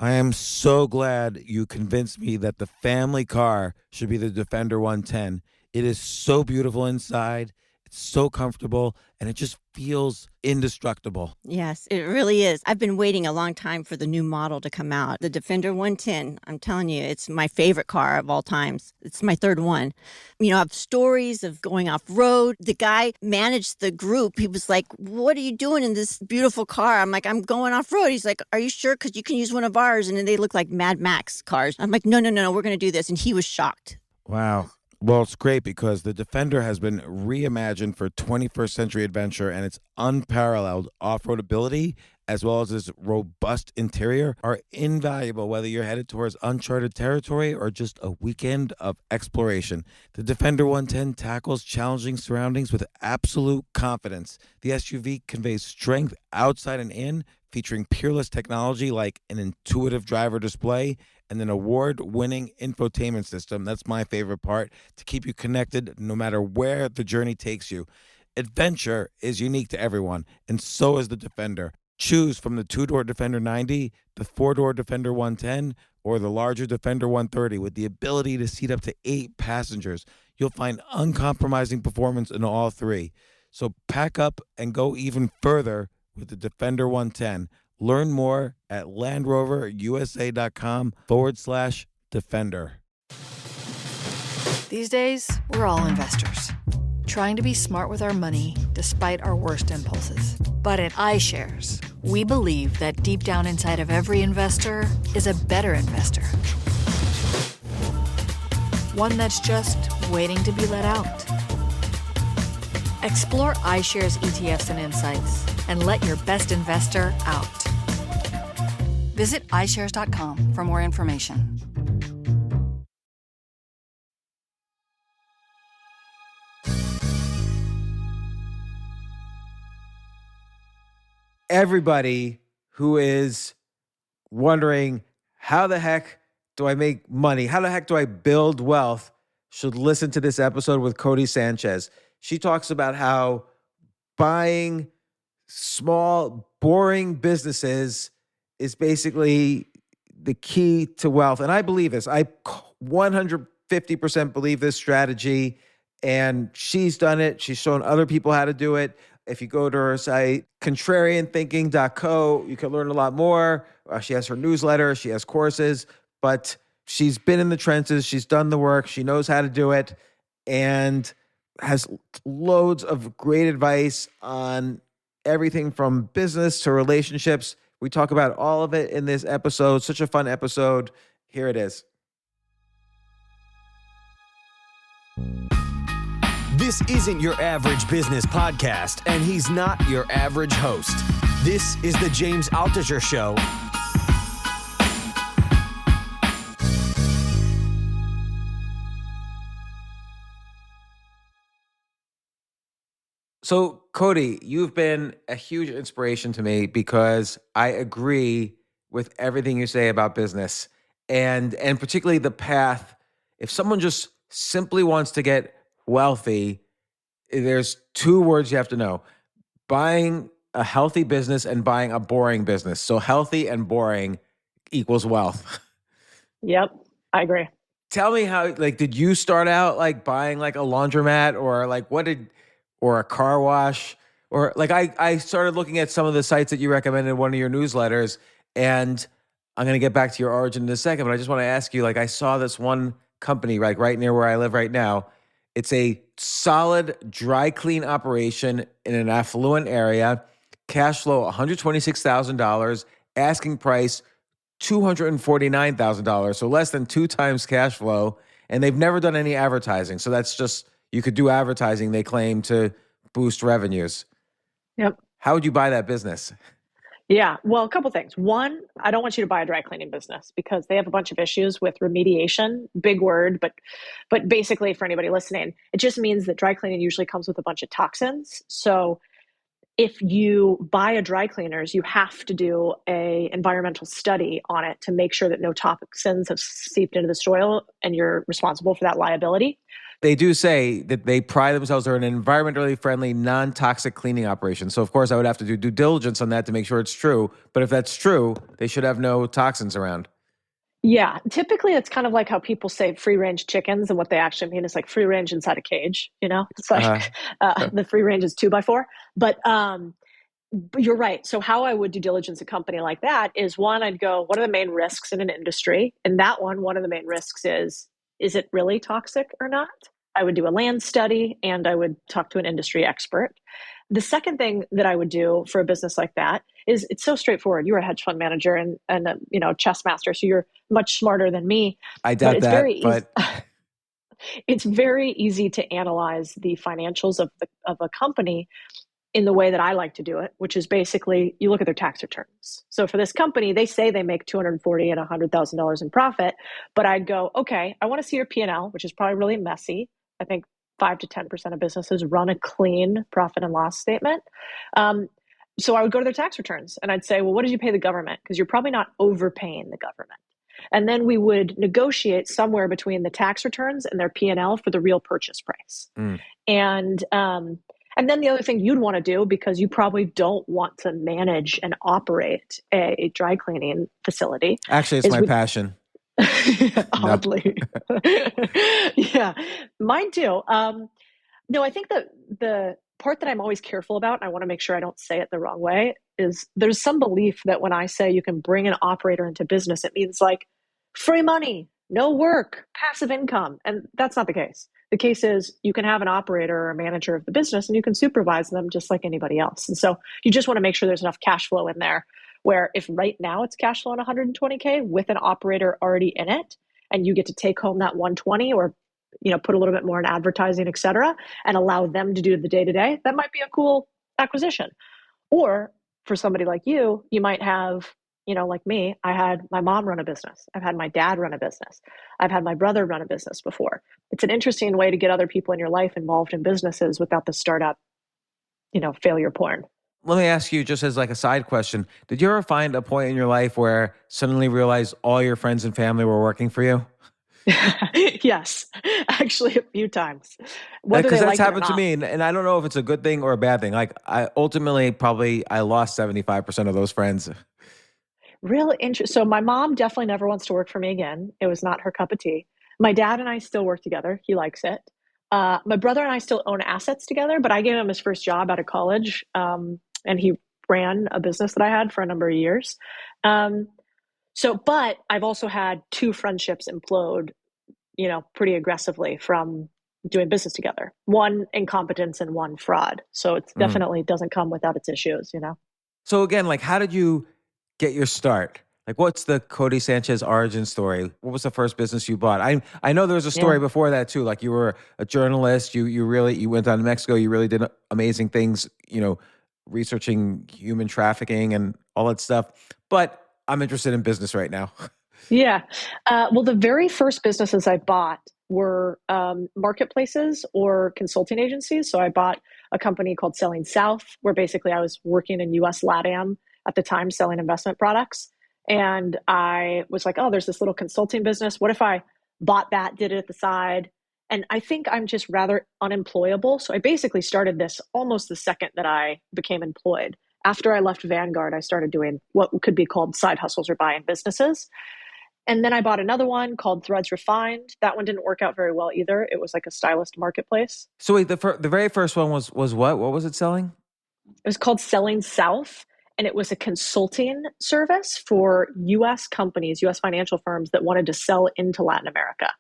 I am so glad you convinced me that the family car should be the Defender 110. It is so beautiful inside, it's so comfortable, and it just feels indestructible. Yes, it really is. I've been waiting a long time for the new model to come out. The Defender 110, I'm telling you, it's my favorite car of all times. It's my third one. You know, I have stories of going off road. The guy managed the group. He was like, "What are you doing in this beautiful car?" I'm like, "I'm going off road." He's like, "Are you sure? Because you can use one of ours." And then they look like Mad Max cars. I'm like, "No, no, no, no, we're going to do this." And he was shocked. Wow. Well, it's great because the Defender has been reimagined for 21st century adventure, and its unparalleled off-road ability as well as its robust interior are invaluable whether you're headed towards uncharted territory or just a weekend of exploration. The Defender 110 tackles challenging surroundings with absolute confidence. The SUV conveys strength outside and in, featuring peerless technology like an intuitive driver display and an award-winning infotainment system. That's my favorite part, to keep you connected no matter where the journey takes you. Adventure is unique to everyone, and so is the Defender. Choose from the two-door Defender 90, the four-door Defender 110, or the larger Defender 130 with the ability to seat up to 8 passengers. You'll find uncompromising performance in all three. So pack up and go even further with the Defender 110. Learn more at LandRoverUSA.com/Defender. These days, we're all investors, trying to be smart with our money despite our worst impulses. But at iShares, we believe that deep down inside of every investor is a better investor. One that's just waiting to be let out. Explore iShares ETFs and insights and let your best investor out. Visit iShares.com for more information. Everybody who is wondering, how the heck do I make money? How the heck do I build wealth? Should listen to this episode with Codie Sanchez. She talks about how buying small, boring businesses is basically the key to wealth. And I believe this. I 150% believe this strategy. And she's done it. She's shown other people how to do it. If you go to her site, contrarianthinking.co, you can learn a lot more. She has her newsletter. She has courses. But she's been in the trenches. She's done the work. She knows how to do it. And has loads of great advice on everything from business to relationships. We talk about all of it in this episode. Such a fun episode. Here it is. This isn't your average business podcast, and he's not your average host. This is the James Altucher Show. So, Codie, you've been a huge inspiration to me because I agree with everything you say about business and particularly the path. If someone just simply wants to get wealthy, there's two words you have to know: buying a healthy business and buying a boring business. So healthy and boring equals wealth. Yep, I agree. Tell me how, like, did you start out like buying like a laundromat or like or a car wash? Or like I started looking at some of the sites that you recommended in one of your newsletters, and I'm going to get back to your origin in a second, but I just want to ask you, like, I saw this one company like right near where I live right now. It's a solid dry clean operation in an affluent area, cash flow $126,000, asking price $249,000, so less than 2 times cash flow, and they've never done any advertising. So that's just, you could do advertising, they claim, to boost revenues. Yep. How would you buy that business? Yeah. Well, a couple things. One, I don't want you to buy a dry cleaning business because they have a bunch of issues with remediation. Big word, but basically, for anybody listening, it just means that dry cleaning usually comes with a bunch of toxins. So if you buy a dry cleaners, you have to do a environmental study on it to make sure that no toxins have seeped into the soil, and you're responsible for that liability. They do say that they pride themselves on an environmentally friendly, non-toxic cleaning operation. So of course I would have to do due diligence on that to make sure it's true. But if that's true, they should have no toxins around. Yeah, typically it's kind of like how people say free range chickens, and what they actually mean is like free range inside a cage. It's like the free range is 2x4. But you're right. So how I would due diligence a company like that is, one, I'd go, what are the main risks in an industry? And that one of the main risks is it really toxic or not? I would do a land study, and I would talk to an industry expert. The second thing that I would do for a business like that is, it's so straightforward. You're a hedge fund manager and chess master, so you're much smarter than me. I doubt it's that, very easy. but It's very easy to analyze the financials of a company in the way that I like to do it, which is basically you look at their tax returns. So for this company, they say they make $240,000 and $100,000 in profit, but I'd go, okay, I want to see your P&L, which is probably really messy. I think 5 to 10% of businesses run a clean profit and loss statement. So I would go to their tax returns and I'd say, well, what did you pay the government? Because you're probably not overpaying the government. And then we would negotiate somewhere between the tax returns and their P&L for the real purchase price. And then the other thing you'd want to do, because you probably don't want to manage and operate a dry cleaning facility. Actually, it's my passion. Oddly. Yeah, mine too. No, I think that the part that I'm always careful about, and I want to make sure I don't say it the wrong way, is there's some belief that when I say you can bring an operator into business, it means like free money, no work, passive income. And that's not the case. The case is you can have an operator or a manager of the business and you can supervise them just like anybody else. And so you just want to make sure there's enough cash flow in there, where if right now it's cash flow on 120K with an operator already in it, and you get to take home that 120, or put a little bit more in advertising, et cetera, and allow them to do the day-to-day, that might be a cool acquisition. Or for somebody like you might have, like me, I had my mom run a business. I've had my dad run a business. I've had my brother run a business before. It's an interesting way to get other people in your life involved in businesses without the startup, failure porn. Let me ask you, just as like a side question, did you ever find a point in your life where suddenly realize all your friends and family were working for you? Yes, actually a few times. Because that's happened to me, and I don't know if it's a good thing or a bad thing. Like I lost 75% of those friends. Really interesting. So my mom definitely never wants to work for me again. It was not her cup of tea. My dad and I still work together. He likes it. My brother and I still own assets together, but I gave him his first job out of college, and he ran a business that I had for a number of years. But I've also had 2 friendships implode, pretty aggressively from doing business together. One incompetence and one fraud. So it definitely doesn't come without its issues, So again, like, how did you get your start? Like, what's the Codie Sanchez origin story? What was the first business you bought? I know there was a story before that too. Like, you were a journalist. You went down to Mexico. You really did amazing things, researching human trafficking and all that stuff. But I'm interested in business right now. Yeah. Well, the very first businesses I bought were marketplaces or consulting agencies. So I bought a company called Selling South, where basically I was working in US LATAM at the time, selling investment products. And I was like, oh, there's this little consulting business. What if I bought that, did it at the side? And I think I'm just rather unemployable. So I basically started this almost the second that I became employed. After I left Vanguard, I started doing what could be called side hustles or buying businesses. And then I bought another one called Threads Refined. That one didn't work out very well either. It was like a stylist marketplace. So wait, the very first one was what? What was it selling? It was called Selling South. And it was a consulting service for US companies, US financial firms that wanted to sell into Latin America,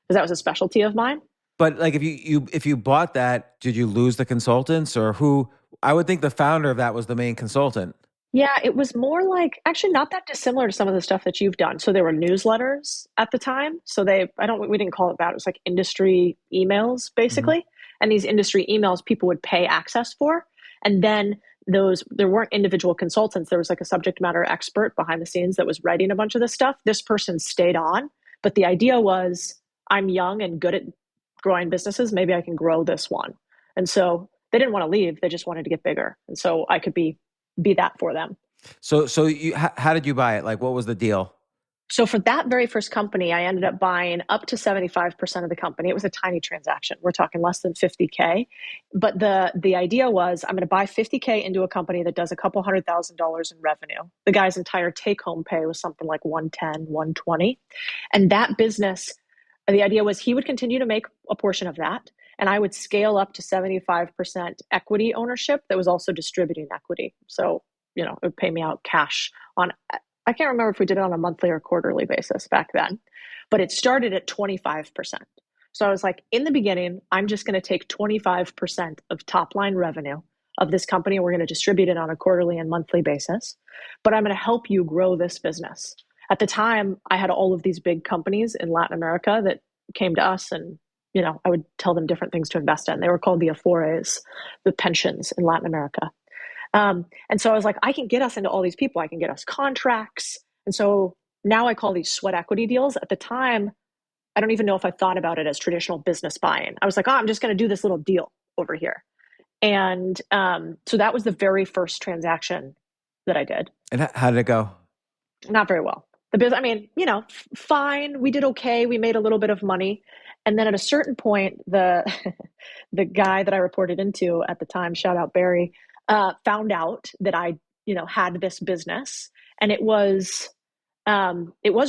because that was a specialty of mine. But like, if you bought that, did you lose the consultants, or who? I would think the founder of that was the main consultant. Yeah, it was more like, actually not that dissimilar to some of the stuff that you've done. So there were newsletters at the time. So we didn't call it that. It was like industry emails, basically. Mm-hmm. And these industry emails people would pay access for. And then there weren't individual consultants. There was like a subject matter expert behind the scenes that was writing a bunch of this stuff. This person stayed on. But the idea was, I'm young and good at growing businesses. Maybe I can grow this one. And so they didn't want to leave. They just wanted to get bigger. And so I could be that for them. So how did you buy it? Like, what was the deal? So for that very first company, I ended up buying up to 75% of the company. It was a tiny transaction. We're talking less than 50K. But the idea was I'm going to buy 50K into a company that does a couple $100,000 in revenue. The guy's entire take home pay was something like 110, 120. And that business, the idea was he would continue to make a portion of that. And I would scale up to 75% equity ownership that was also distributing equity. So, it would pay me out cash on, I can't remember if we did it on a monthly or quarterly basis back then, but it started at 25%. So I was like, in the beginning, I'm just going to take 25% of top line revenue of this company. We're going to distribute it on a quarterly and monthly basis, but I'm going to help you grow this business. At the time, I had all of these big companies in Latin America that came to us, and I would tell them different things to invest in. They were called the Afores, the pensions in Latin America. And so I was like, I can get us into all these people. I can get us contracts. And so now I call these sweat equity deals. At the time, I don't even know if I thought about it as traditional business buying. I was like, I'm just going to do this little deal over here. And so that was the very first transaction that I did. And how did it go? Not very well. The business, fine. We did okay. We made a little bit of money. And then at a certain point, the guy that I reported into at the time, shout out Barry, found out that I, had this business, and it was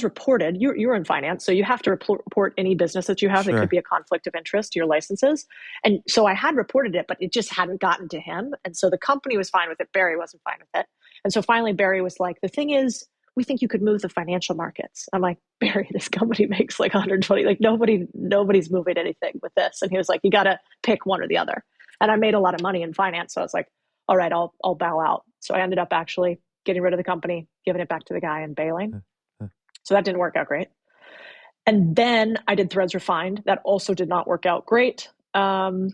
reported. You're in finance, so you have to report any business that you have. Sure. That could be a conflict of interest to your licenses. And so I had reported it, but it just hadn't gotten to him. And so the company was fine with it. Barry wasn't fine with it. And so finally Barry was like, the thing is, we think you could move the financial markets. I'm like, Barry, this company makes like 120, like nobody's moving anything with this. And he was like, you got to pick one or the other. And I made a lot of money in finance. So I was like, all right, I'll bow out. So I ended up actually getting rid of the company, giving it back to the guy, and bailing. So that didn't work out great. And then I did Threads Refined. That also did not work out great. And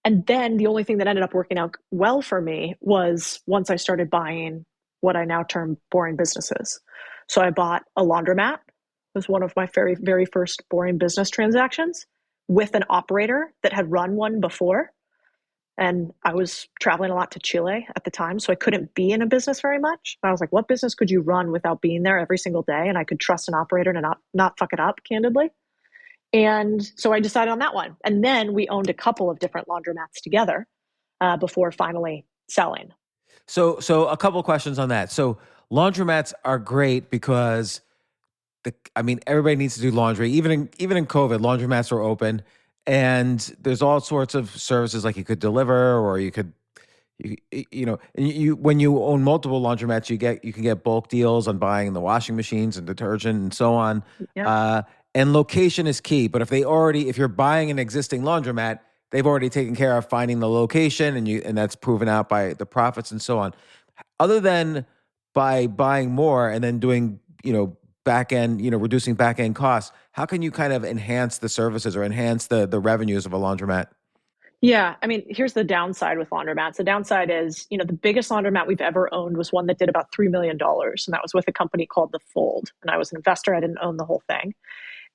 then the only thing that ended up working out well for me was once I started buying what I now term boring businesses. So I bought a laundromat. It was one of my very, very first boring business transactions with an operator that had run one before. And I was traveling a lot to Chile at the time, so I couldn't be in a business very much. I was like, what business could you run without being there every single day? And I could trust an operator to not fuck it up, candidly. And so I decided on that one. And then we owned a couple of different laundromats together before finally selling. So a couple of questions on that. So laundromats are great because everybody needs to do laundry. Even in COVID, laundromats are open, and there's all sorts of services like you could deliver, or you could, when you own multiple laundromats, you can get bulk deals on buying the washing machines and detergent and so on. Yep. And location is key. But if you're buying an existing laundromat, they've already taken care of finding the location, and that's proven out by the profits and so on. Other than by buying more and then doing, back end, reducing back end costs, how can you kind of enhance the services or enhance the revenues of a laundromat? Yeah. Here's the downside with laundromats. The downside is, the biggest laundromat we've ever owned was one that did about $3 million. And that was with a company called The Fold. And I was an investor. I didn't own the whole thing.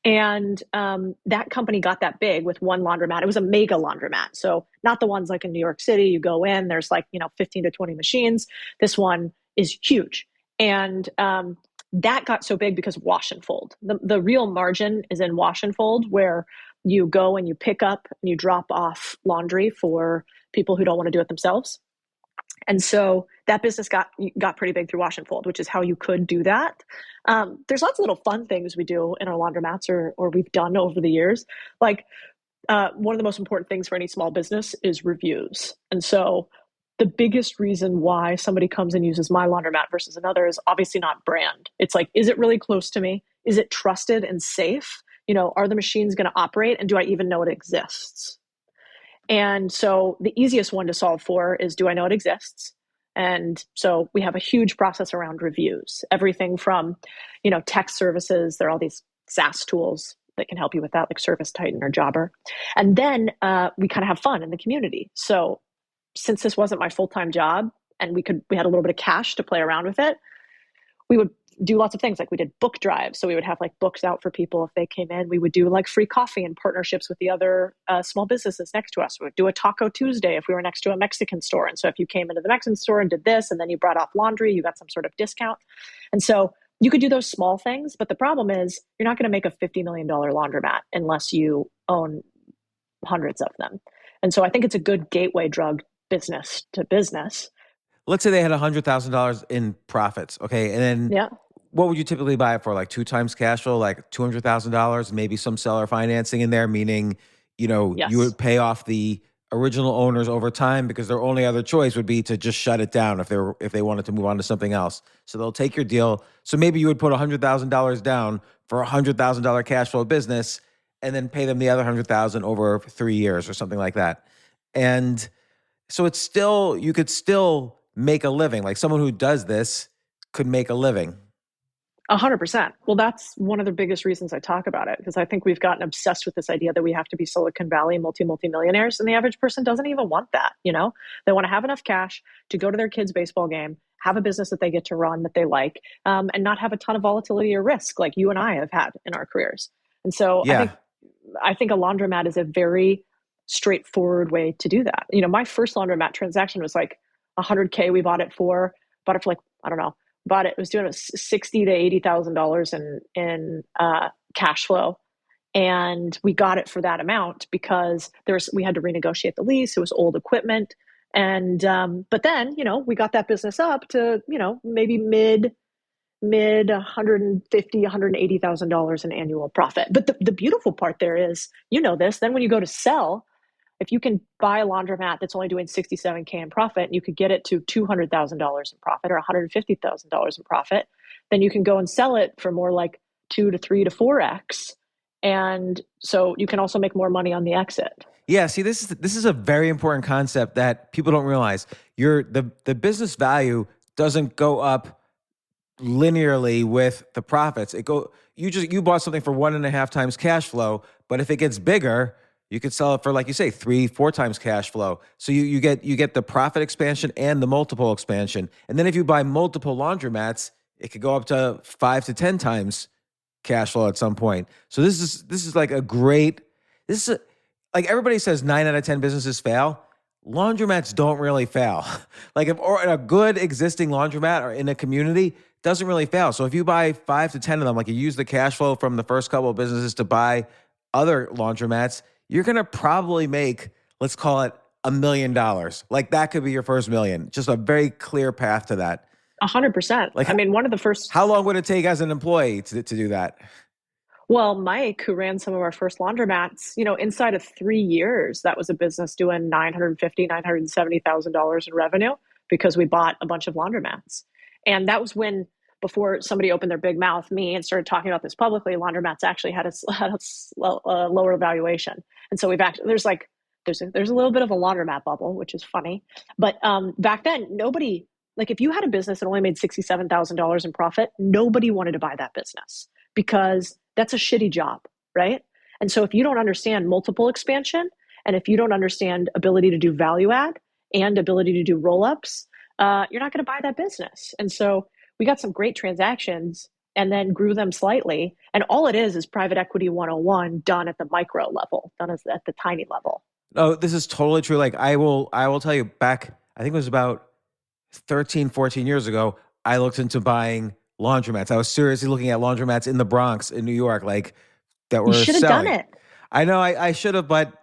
And that company got that big with one laundromat. It was a mega laundromat. So not the ones like in New York City, you go in, there's 15 to 20 machines. This one is huge. And that got so big because of wash and fold. The real margin is in wash and fold, where you go and you pick up and you drop off laundry for people who don't want to do it themselves. And so that business got pretty big through wash and fold, which is how you could do that. There's lots of little fun things we do in our laundromats or we've done over the years. Like one of the most important things for any small business is reviews. And so the biggest reason why somebody comes and uses my laundromat versus another is obviously not brand. It's like, is it really close to me? Is it trusted and safe? Are the machines going to operate? And do I even know it exists? And so the easiest one to solve for is, do I know it exists? And so we have a huge process around reviews, everything from, tech services. There are all these SaaS tools that can help you with that, like Service Titan or Jobber. And then we kind of have fun in the community. So since this wasn't my full-time job and we had a little bit of cash to play around with it, we would do lots of things. Like we did book drives. So we would have books out for people if they came in. We would do free coffee and partnerships with the other small businesses next to us. We would do a Taco Tuesday if we were next to a Mexican store. And so if you came into the Mexican store and did this, and then you brought off laundry, you got some sort of discount. And so You could do those small things, but the problem is you're not going to make a $50 million laundromat unless you own hundreds of them. And so I think it's a good gateway drug business to business. Let's say they had $100,000 in profits. Okay. And then Yeah. what would you typically buy it for? Like 2 times cash flow, like $200,000, maybe some seller financing in there, meaning, you Yes. would pay off the original owners over time because their only other choice would be to just shut it down if they wanted to move on to something else. So they'll take your deal. So maybe you would put $100,000 down for $100,000 cash flow business and then pay them the other $100,000 over 3 years or something like that. And so you could still make a living. Like someone who does this could make a living. 100%. Well, that's one of the biggest reasons I talk about it, because I think we've gotten obsessed with this idea that we have to be Silicon Valley multi-millionaires, and the average person doesn't even want that. They want to have enough cash to go to their kid's baseball game, have a business that they get to run that they like, and not have a ton of volatility or risk like you and I have had in our careers. And so Yeah. I think a laundromat is a very straightforward way to do that. My first laundromat transaction was like $100K. We bought it for like, I don't know, it was doing $60,000 to $80,000 in cash flow, and we got it for that amount because we had to renegotiate the lease. It was old equipment, and but then we got that business up to maybe mid $150,000 $180,000 in annual profit. But the beautiful part there is this. Then when you go to sell, if you can buy a laundromat that's only doing $67K in profit, and you could get it to $200,000 in profit or $150,000 in profit, then you can go and sell it for more like 2 to 3 to 4x. And so you can also make more money on the exit. Yeah, see, this is a very important concept that people don't realize. The business value doesn't go up linearly with the profits. You bought something for 1.5 times cash flow, but if it gets bigger, you could sell it for, like you say, 3-4 times cash flow. So you get the profit expansion and the multiple expansion. And then if you buy multiple laundromats, it could go up to 5 to 10 times cash flow at some point. So this is like like everybody says 9 out of 10 businesses fail. Laundromats don't really fail. Like or a good existing laundromat or in a community doesn't really fail. So if you buy 5 to 10 of them, like you use the cash flow from the first couple of businesses to buy other laundromats, you're going to probably make, let's call it $1 million. Like that could be your first million. Just a very clear path to that. 100%. Like, one of the first. How long would it take as an employee to do that? Well, Mike, who ran some of our first laundromats, inside of 3 years, that was a business doing $950,000, $970,000 in revenue because we bought a bunch of laundromats. And that was before somebody opened their big mouth, me, and started talking about this publicly, laundromats actually had a lower valuation. And so there's a little bit of a laundromat bubble, which is funny. But back then, nobody, like if you had a business that only made $67,000 in profit, nobody wanted to buy that business because that's a shitty job, right? And so if you don't understand multiple expansion, and if you don't understand ability to do value add and ability to do roll-ups, you're not going to buy that business. And so we got some great transactions and then grew them slightly. And all it is private equity 101 done at the micro level, done at the tiny level. Oh, this is totally true. Like I will tell you, back, I think it was about 13, 14 years ago, I looked into buying laundromats. I was seriously looking at laundromats in the Bronx in New York, like that were selling. You should have done it. I know I should have, but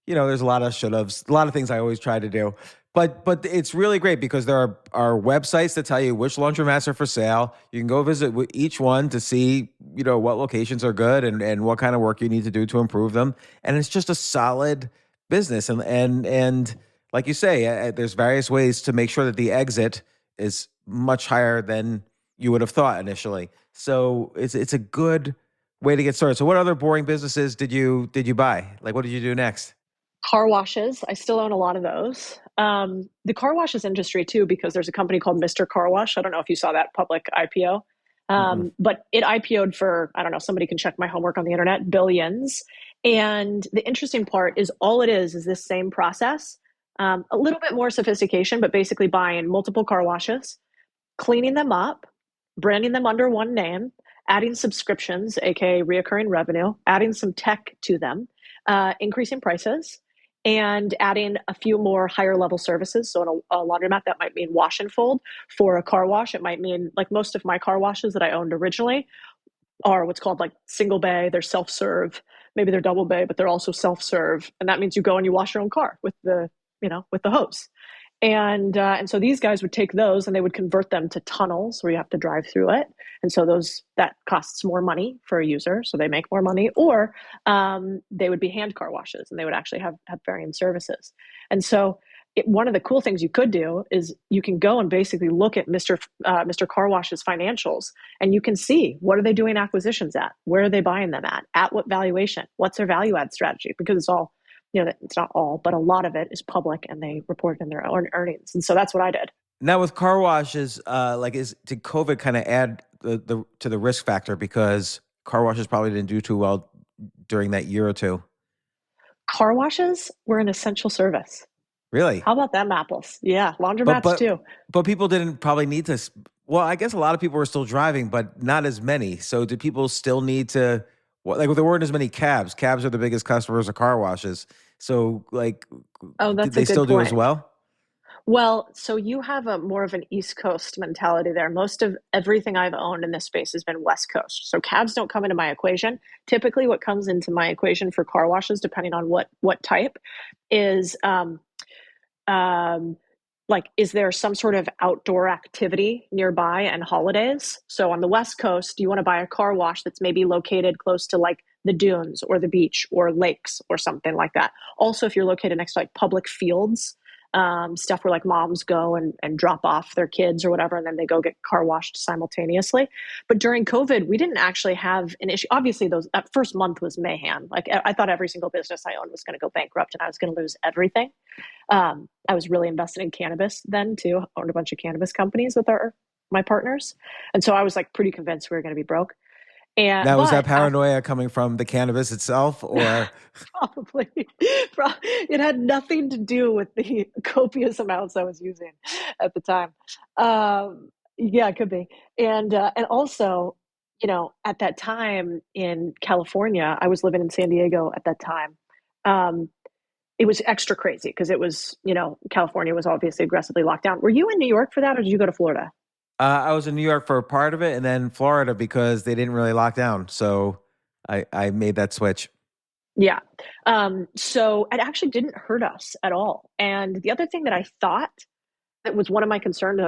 there's a lot of should haves, a lot of things I always try to do. But it's really great because there are websites that tell you which laundromats are for sale. You can go visit each one to see, what locations are good and what kind of work you need to do to improve them. And it's just a solid business. And like you say, there's various ways to make sure that the exit is much higher than you would have thought initially. So it's a good way to get started. So what other boring businesses did you buy? Like, what did you do next? Car washes. I still own a lot of those. The car washes industry too, because there's a company called Mr. Car Wash. I don't know if you saw that public IPO, but it IPO'd for, I don't know, somebody can check my homework on the internet, billions. And the interesting part is all it is this same process, a little bit more sophistication, but basically buying multiple car washes, cleaning them up, branding them under one name, adding subscriptions, aka reoccurring revenue, adding some tech to them, increasing prices, and adding a few more higher level services. So in a laundromat, that might mean wash and fold. For a car wash, it might mean, like most of my car washes that I owned originally are what's called like single bay. They're self-serve. Maybe they're double bay, but they're also self-serve. And that means you go and you wash your own car with with the hose. And so these guys would take those and they would convert them to tunnels where you have to drive through it. And so that costs more money for a user, so they make more money. Or they would be hand car washes, and they would actually have varying services. And so one of the cool things you could do is you can go and basically look at Mr. Car Wash's financials, and you can see, what are they doing acquisitions at? Where are they buying them at what valuation? What's their value add strategy? Because it's all, it's not all, but a lot of it is public, and they report in their own earnings. And so that's what I did. Now with car washes, did COVID kind of add to the risk factor, because car washes probably didn't do too well during that year or two? Car washes were an essential service. Really? How about them apples? Yeah, laundromats too. But people didn't probably need to. Well, I guess a lot of people were still driving, but not as many. So did people still need to? Like, there weren't as many cabs. Cabs are the biggest customers of car washes. So, like, Oh, that's did they a good still do point. as well? Well, so you have a more of an East Coast mentality there. Most of everything I've owned in this space has been West Coast. So cabs don't come into my equation. Typically, what comes into my equation for car washes, depending on what type, is like, is there some sort of outdoor activity nearby and holidays? So on the West Coast, you want to buy a car wash that's maybe located close to like the dunes or the beach or lakes or something like that. Also, if you're located next to like public fields, stuff where like moms go and drop off their kids or whatever, and then they go get car washed simultaneously. But during COVID, we didn't actually have an issue. Obviously, that first month was mayhem. Like, I thought every single business I owned was going to go bankrupt and I was going to lose everything. I was really invested in cannabis then too. Owned a bunch of cannabis companies with my partners, and so I was like pretty convinced we were going to be broke. And Now, was that but paranoia coming from the cannabis itself, or? probably, it had nothing to do with the copious amounts I was using at the time. Yeah, it could be. And also, at that time in California, I was living in San Diego at that time. It was extra crazy because it was, California was obviously aggressively locked down. Were you in New York for that, or did you go to Florida? I was in New York for a part of it, and then Florida because they didn't really lock down. So I made that switch. Yeah. So it actually didn't hurt us at all. And the other thing that I thought that was one of my concerns,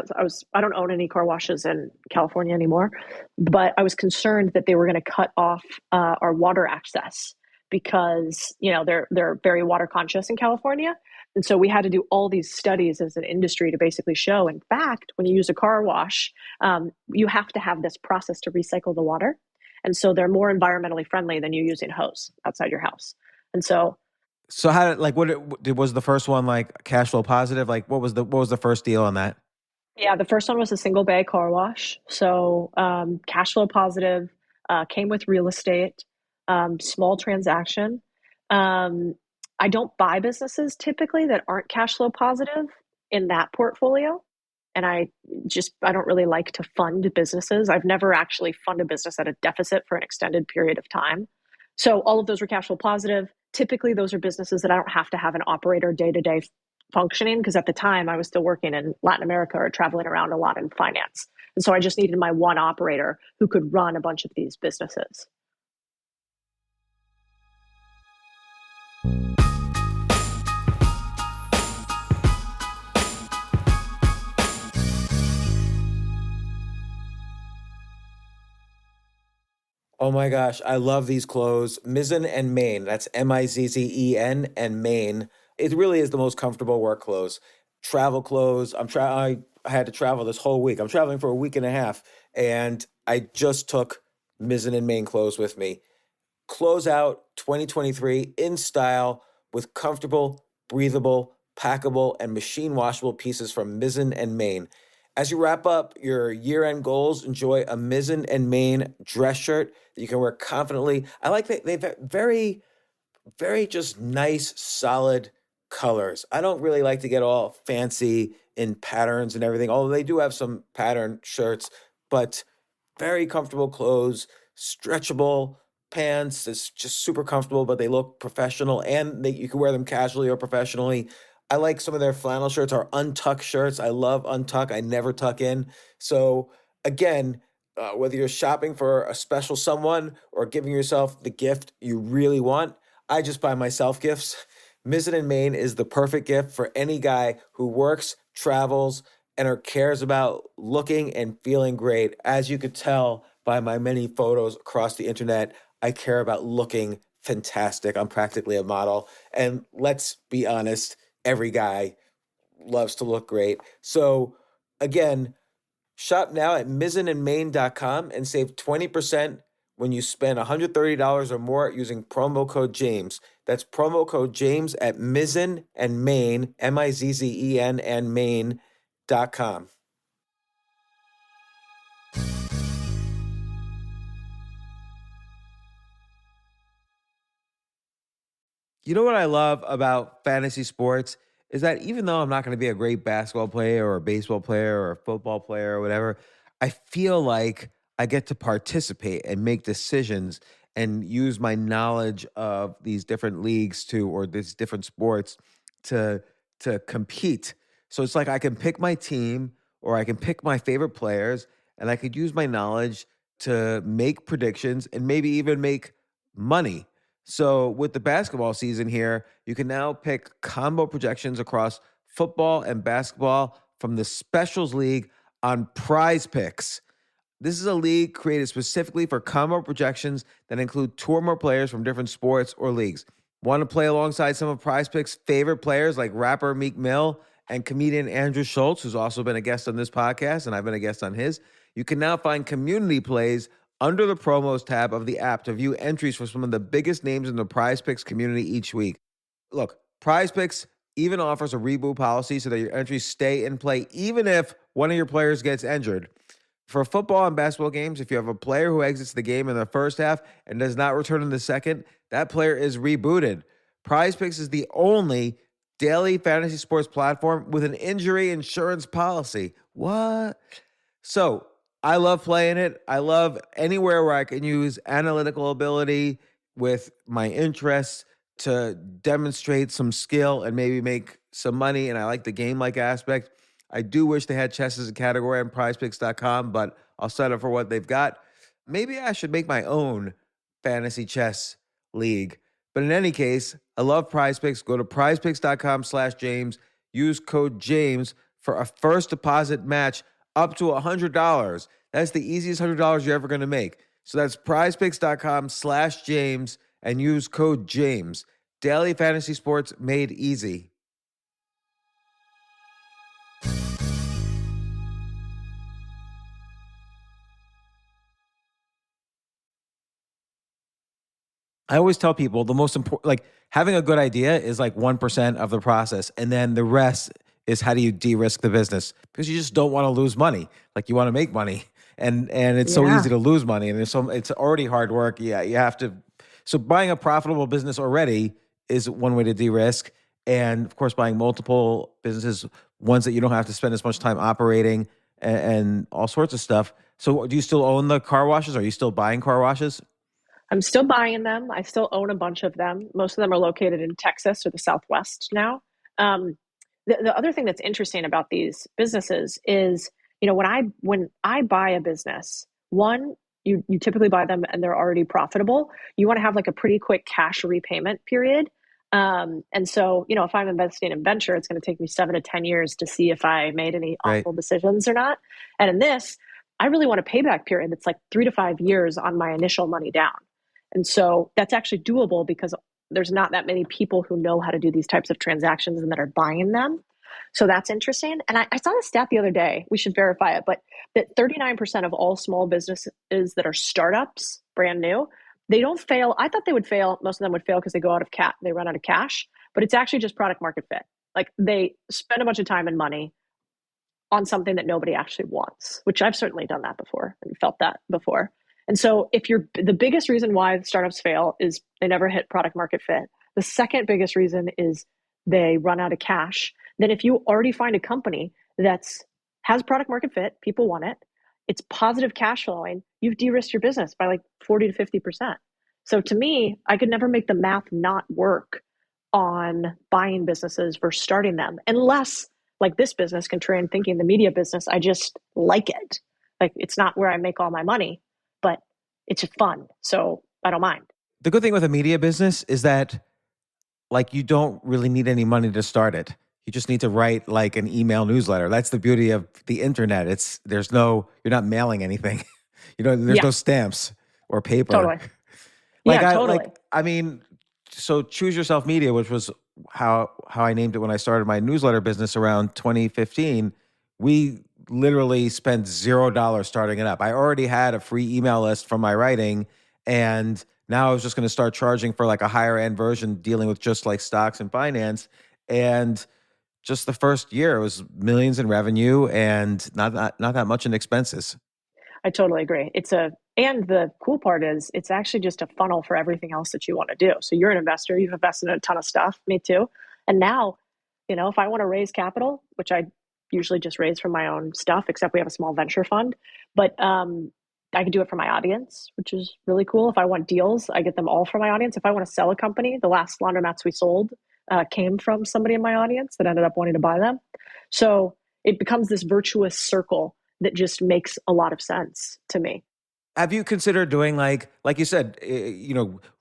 I don't own any car washes in California anymore, but I was concerned that they were going to cut off our water access because, they're very water conscious in California. And so we had to do all these studies as an industry to basically show, in fact, when you use a car wash, you have to have this process to recycle the water. And so they're more environmentally friendly than you using hose outside your house. And so how was the first one like cash flow positive? Like, what was the first deal on that? yeah, the first one was a single bay car wash. So cash flow positive, came with real estate, small transaction. I don't buy businesses typically that aren't cash flow positive in that portfolio. And I don't really like to fund businesses. I've never actually funded a business at a deficit for an extended period of time. So all of those were cash flow positive. Typically, those are businesses that I don't have to have an operator day to day functioning, because at the time I was still working in Latin America or traveling around a lot in finance. And so I just needed my one operator who could run a bunch of these businesses. Oh my gosh, I love these clothes. Mizzen and Main. That's Mizzen and Main. It really is the most comfortable work clothes. Travel clothes. I had to travel this whole week. I'm traveling for a week and a half, and I just took Mizzen and Main clothes with me. Close out 2023 in style with comfortable, breathable, packable, and machine washable pieces from Mizzen and Main. As you wrap up your year-end goals, enjoy a Mizzen and Main dress shirt that you can wear confidently. I like that they've very, very just nice, solid colors. I don't really like to get all fancy in patterns and everything, although they do have some pattern shirts, but very comfortable clothes, stretchable, pants. It's just super comfortable, but they look professional, and you can wear them casually or professionally. I like some of their flannel shirts or untuck shirts. I love untuck. I never tuck in. So again, whether you're shopping for a special someone or giving yourself the gift you really want, I just buy myself gifts. Mizzen and Main is the perfect gift for any guy who works, travels, and or cares about looking and feeling great. As you could tell by my many photos across the internet, I care about looking fantastic. I'm practically a model. And let's be honest, every guy loves to look great. So again, shop now at mizzenandmain.com and save 20% when you spend $130 or more using promo code James. That's promo code James at Mizzen and Main, Mizzen and Main.com. You know what I love about fantasy sports is that even though I'm not going to be a great basketball player or a baseball player or a football player or whatever, I feel like I get to participate and make decisions and use my knowledge of these different leagues or these different sports to compete. So it's like I can pick my team or I can pick my favorite players and I could use my knowledge to make predictions and maybe even make money. So with the basketball season here, you can now pick combo projections across football and basketball from the Specials League on Prize Picks. This is a league created specifically for combo projections that include two or more players from different sports or leagues. Want to play alongside some of Prize Picks' favorite players like rapper Meek Mill and comedian Andrew Schultz, who's also been a guest on this podcast, and I've been a guest on his? You can now find community plays under the promos tab of the app to view entries for some of the biggest names in the Prize Picks community each week. Look, Prize Picks even offers a reboot policy so that your entries stay in play even if one of your players gets injured. For football and basketball games, if you have a player who exits the game in the first half and does not return in the second, that player is rebooted. Prize Picks is the only daily fantasy sports platform with an injury insurance policy. What? So I love playing it. I love anywhere where I can use analytical ability with my interests to demonstrate some skill and maybe make some money. And I like the game-like aspect. I do wish they had chess as a category on prizepicks.com, but I'll settle for what they've got. Maybe I should make my own fantasy chess league. But in any case, I love Prize Picks. Go to prizepicks.com/James. Use code James for a first deposit match up to $100. That's the easiest $100 you're ever going to make. So that's prizepicks.com/James and use code James. Daily fantasy sports made easy. I always tell people the most important, like having a good idea is like 1% of the process. And then the rest is how do you de-risk the business? Because you just don't want to lose money. Like you want to make money. And it's so easy to lose money. And it's already hard work. Yeah, you have to. So buying a profitable business already is one way to de-risk. And of course, buying multiple businesses, ones that you don't have to spend as much time operating and all sorts of stuff. So do you still own the car washes? Are you still buying car washes? I'm still buying them. I still own a bunch of them. Most of them are located in Texas or the Southwest now. The other thing that's interesting about these businesses is, when I buy a business, one, you typically buy them and they're already profitable. You want to have like a pretty quick cash repayment period. And so, if I'm investing in venture, it's going to take me 7 to 10 years to see if I made any awful decisions or not. And in this, I really want a payback period that's like 3 to 5 years on my initial money down. And so that's actually doable because there's not that many people who know how to do these types of transactions and that are buying them. So that's interesting. And I saw a stat the other day, we should verify it, but that 39% of all small businesses that are startups, brand new, they don't fail. I thought they would fail. Most of them would fail because they they run out of cash, but it's actually just product market fit. Like they spend a bunch of time and money on something that nobody actually wants, which I've certainly done that before and felt that before. And so the biggest reason why startups fail is they never hit product market fit. The second biggest reason is they run out of cash. Then if you already find a company has product market fit, people want it, it's positive cash flowing, you've de-risked your business by like 40 to 50%. So to me, I could never make the math not work on buying businesses versus starting them, unless like this business, Contrarian Thinking, the media business, I just like it. Like it's not where I make all my money, but it's just fun. So I don't mind. The good thing with a media business is that like you don't really need any money to start it. You just need to write like an email newsletter. That's the beauty of the internet. You're not mailing anything. There's Yeah, no stamps or paper. totally. Yeah, totally. I mean, so Choose Yourself Media, which was how I named it when I started my newsletter business around 2015. We literally spent $0 starting it up. I already had a free email list from my writing, and now I was just going to start charging for like a higher end version dealing with just like stocks and finance. And just the first year, it was millions in revenue and not that much in expenses. I totally agree. And the cool part is it's actually just a funnel for everything else that you want to do. So you're an investor, you've invested in a ton of stuff, me too. And now, if I want to raise capital, which I usually just raise from my own stuff, except we have a small venture fund, but I can do it for my audience, which is really cool. If I want deals, I get them all from my audience. If I want to sell a company, the last laundromats we sold came from somebody in my audience that ended up wanting to buy them. So it becomes this virtuous circle that just makes a lot of sense to me. Have you considered doing like you said,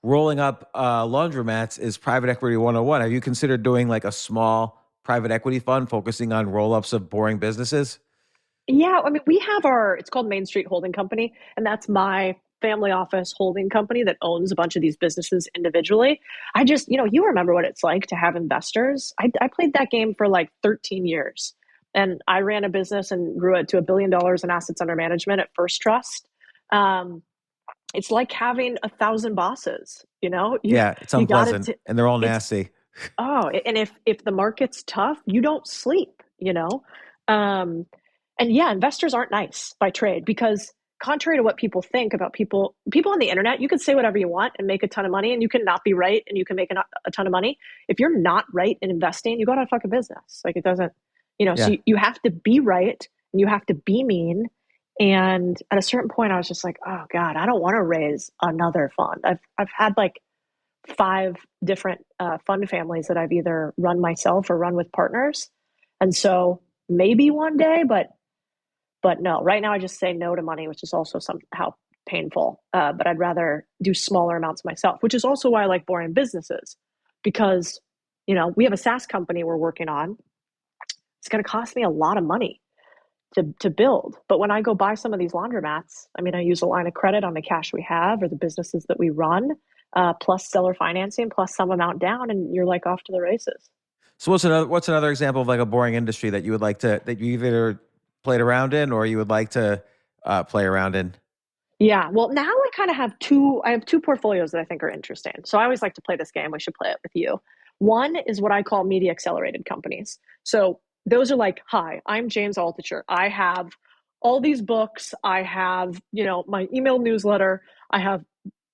rolling up laundromats is private equity 101. Have you considered doing like a small private equity fund focusing on roll-ups of boring businesses? Yeah, I mean, we have it's called Main Street Holding Company, and that's my family office holding company that owns a bunch of these businesses individually. I just, you remember what it's like to have investors. I played that game for like 13 years, and I ran a business and grew it to $1 billion in assets under management at First Trust. It's like having 1,000 bosses, Yeah, it's unpleasant, and they're all nasty. And if the market's tough, you don't sleep, and yeah, investors aren't nice by trade because contrary to what people think about people on the internet, you can say whatever you want and make a ton of money, and you can not be right and you can make a ton of money. If you're not right in investing, you go out of fucking business. Like it doesn't, so you have to be right and you have to be mean. And at a certain point I was just like, oh God, I don't want to raise another fund. I've had like 5 different fund families that I've either run myself or run with partners. And so maybe one day, but no, right now I just say no to money, which is also somehow painful. But I'd rather do smaller amounts myself, which is also why I like boring businesses, because, we have a SaaS company we're working on. It's going to cost me a lot of money to build. But when I go buy some of these laundromats, I mean, I use a line of credit on the cash we have or the businesses that we run, plus seller financing, plus some amount down, and you're like off to the races. So what's another example of like a boring industry that you would like that you either played around in or you would like to play around in? Yeah, well, now I kind of have I have two portfolios that I think are interesting. So I always like to play this game. We should play it with you. One is what I call media accelerated companies. So those are like, hi, I'm James Altucher. I have all these books. I have, my email newsletter. I have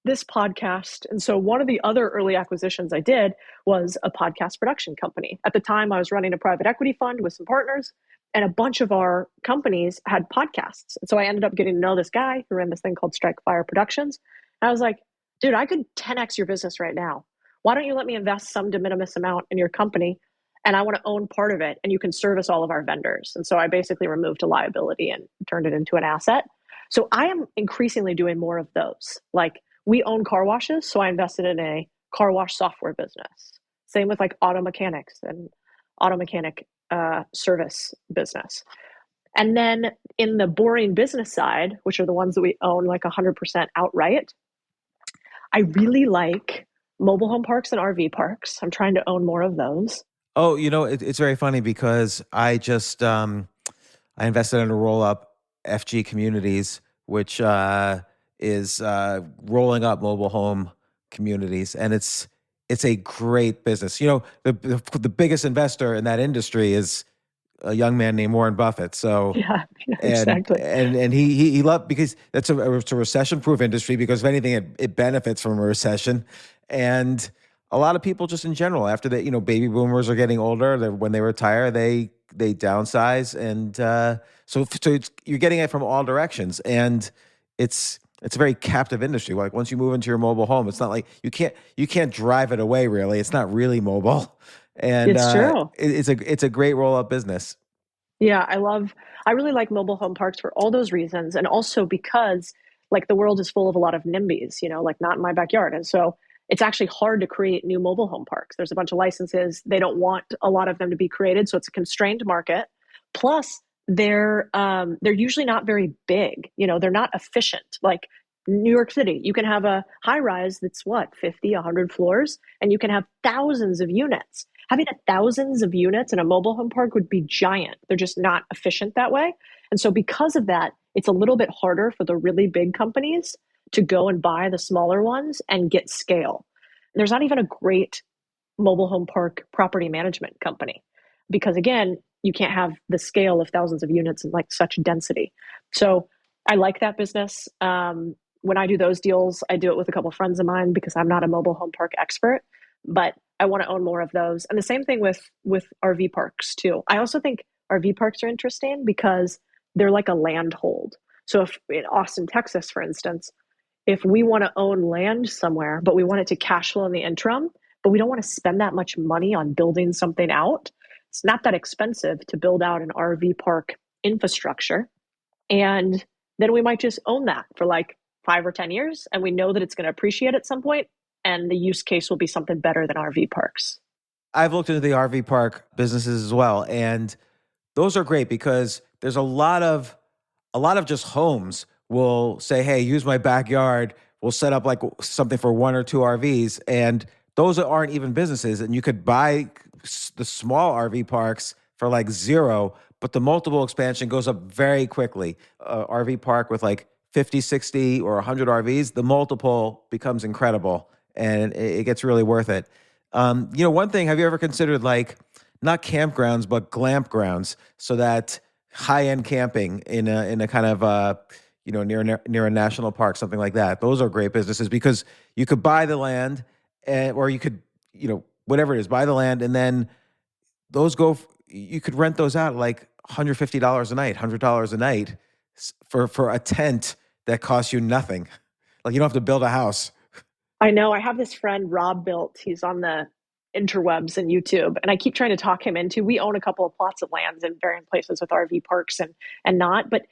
this podcast. And so one of the other early acquisitions I did was a podcast production company. At the time, I was running a private equity fund with some partners, and a bunch of our companies had podcasts. And so I ended up getting to know this guy who ran this thing called Strike Fire Productions. And I was like, dude, I could 10x your business right now. Why don't you let me invest some de minimis amount in your company? And I want to own part of it, and you can service all of our vendors. And so I basically removed a liability and turned it into an asset. So I am increasingly doing more of those. Like, we own car washes, so I invested in a car wash software business. Same with like auto mechanics and auto mechanic service business. And then in the boring business side, which are the ones that we own like 100% outright, I really like mobile home parks and RV parks. I'm trying to own more of those. Oh, it's very funny because I just I invested in a roll-up FG Communities, which is rolling up mobile home communities, and it's a great business. The biggest investor in that industry is a young man named Warren Buffett. So yeah, exactly. And he loved, because it's a recession-proof industry, because if anything, it benefits from a recession. And a lot of people just in general, after that, baby boomers are getting older. When they retire, they downsize, and so you're getting it from all directions, and it's it's a very captive industry. Like once you move into your mobile home, it's not like you can't drive it away. Really, it's not really mobile, and It's true. it's a great roll up business. Yeah, I really like mobile home parks for all those reasons. And also because like the world is full of a lot of NIMBYs, like not in my backyard. And so it's actually hard to create new mobile home parks. There's a bunch of licenses. They don't want a lot of them to be created. So it's a constrained market. Plus they're usually not very big. They're not efficient. Like New York City, you can have a high rise that's 50, 100 floors, and you can have thousands of units. Having thousands of units in a mobile home park would be giant. They're just not efficient that way. And so because of that, it's a little bit harder for the really big companies to go and buy the smaller ones and get scale. There's not even a great mobile home park property management company because again, you can't have the scale of thousands of units and like such density. So I like that business. When I do those deals, I do it with a couple of friends of mine because I'm not a mobile home park expert, but I want to own more of those. And the same thing with RV parks too. I also think RV parks are interesting because they're like a land hold. So if in Austin, Texas, for instance, if we want to own land somewhere, but we want it to cash flow in the interim, but we don't want to spend that much money on building something out, it's not that expensive to build out an RV park infrastructure. And then we might just own that for like 5 or 10 years. And we know that it's going to appreciate at some point, and the use case will be something better than RV parks. I've looked into the RV park businesses as well, and those are great because there's a lot of just homes will say, "Hey, use my backyard." We'll set up like something for 1 or 2 RVs, and those aren't even businesses. And you could buy the small RV parks for like 0, but the multiple expansion goes up very quickly. RV park with like 50, 60, or 100 RVs, the multiple becomes incredible, and it gets really worth it. One thing, have you ever considered like not campgrounds, but glamp grounds, so that high-end camping in a kind of near a national park, something like that? Those are great businesses because you could buy the land, or you could whatever it is, buy the land, and then you could rent those out like $150 a night, $100 a night for a tent that costs you nothing. Like you don't have to build a house. I know. I have this friend, Rob Built. He's on the interwebs and YouTube, and I keep trying to talk him into. We own a couple of plots of lands in varying places with RV parks and not. But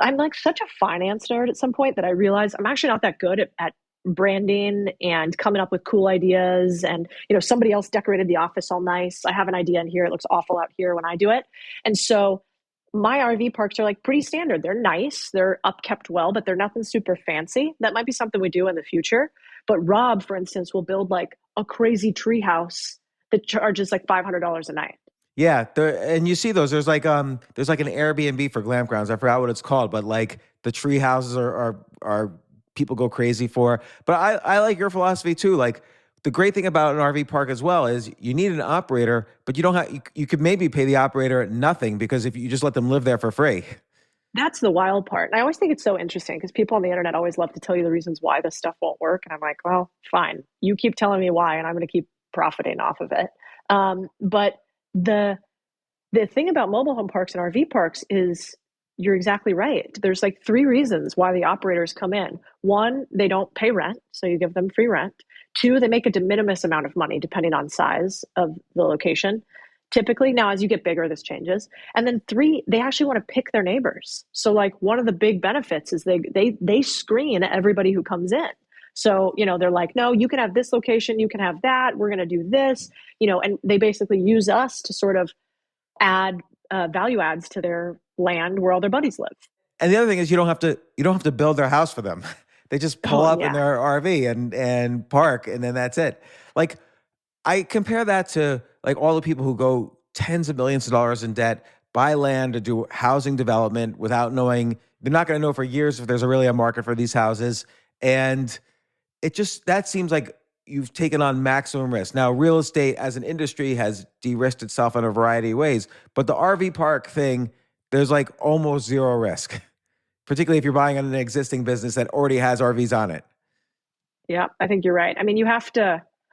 I'm like such a finance nerd at some point that I realize I'm actually not that good at branding and coming up with cool ideas. And somebody else decorated the office all nice. I have an idea in here. It looks awful out here when I do it. And so my RV parks are like pretty standard. They're nice. They're upkept well, but they're nothing super fancy. That might be something we do in the future. But Rob, for instance, will build like a crazy tree house that charges like $500 a night. Yeah, and you see those. There's like an Airbnb for glamp grounds. I forgot what it's called, but like the tree houses are people go crazy for. But I like your philosophy too. Like the great thing about an RV park as well is you need an operator, but you don't have. You could maybe pay the operator nothing because if you just let them live there for free. That's the wild part. And I always think it's so interesting because people on the internet always love to tell you the reasons why this stuff won't work. And I'm like, well, fine. You keep telling me why, and I'm going to keep profiting off of it. But the thing about mobile home parks and RV parks is you're exactly right. There's like 3 reasons why the operators come in. 1, they don't pay rent, so you give them free rent. 2, they make a de minimis amount of money depending on size of the location. Typically, now as you get bigger, this changes. And then 3, they actually want to pick their neighbors. So like one of the big benefits is they screen everybody who comes in. So, they're like, no, you can have this location, you can have that, we're going to do this, and they basically use us to sort of add value adds to their land where all their buddies live. And the other thing is you don't have to build their house for them. They just pull up in their RV and park, and then that's it. Like I compare that to like all the people who go tens of millions of dollars in debt, buy land to do housing development without knowing. They're not going to know for years if there's really a market for these houses. And that seems like you've taken on maximum risk. Now, real estate as an industry has de-risked itself in a variety of ways, but the RV park thing, there's like almost 0 risk, particularly if you're buying on an existing business that already has RVs on it. Yeah, I think you're right. I mean,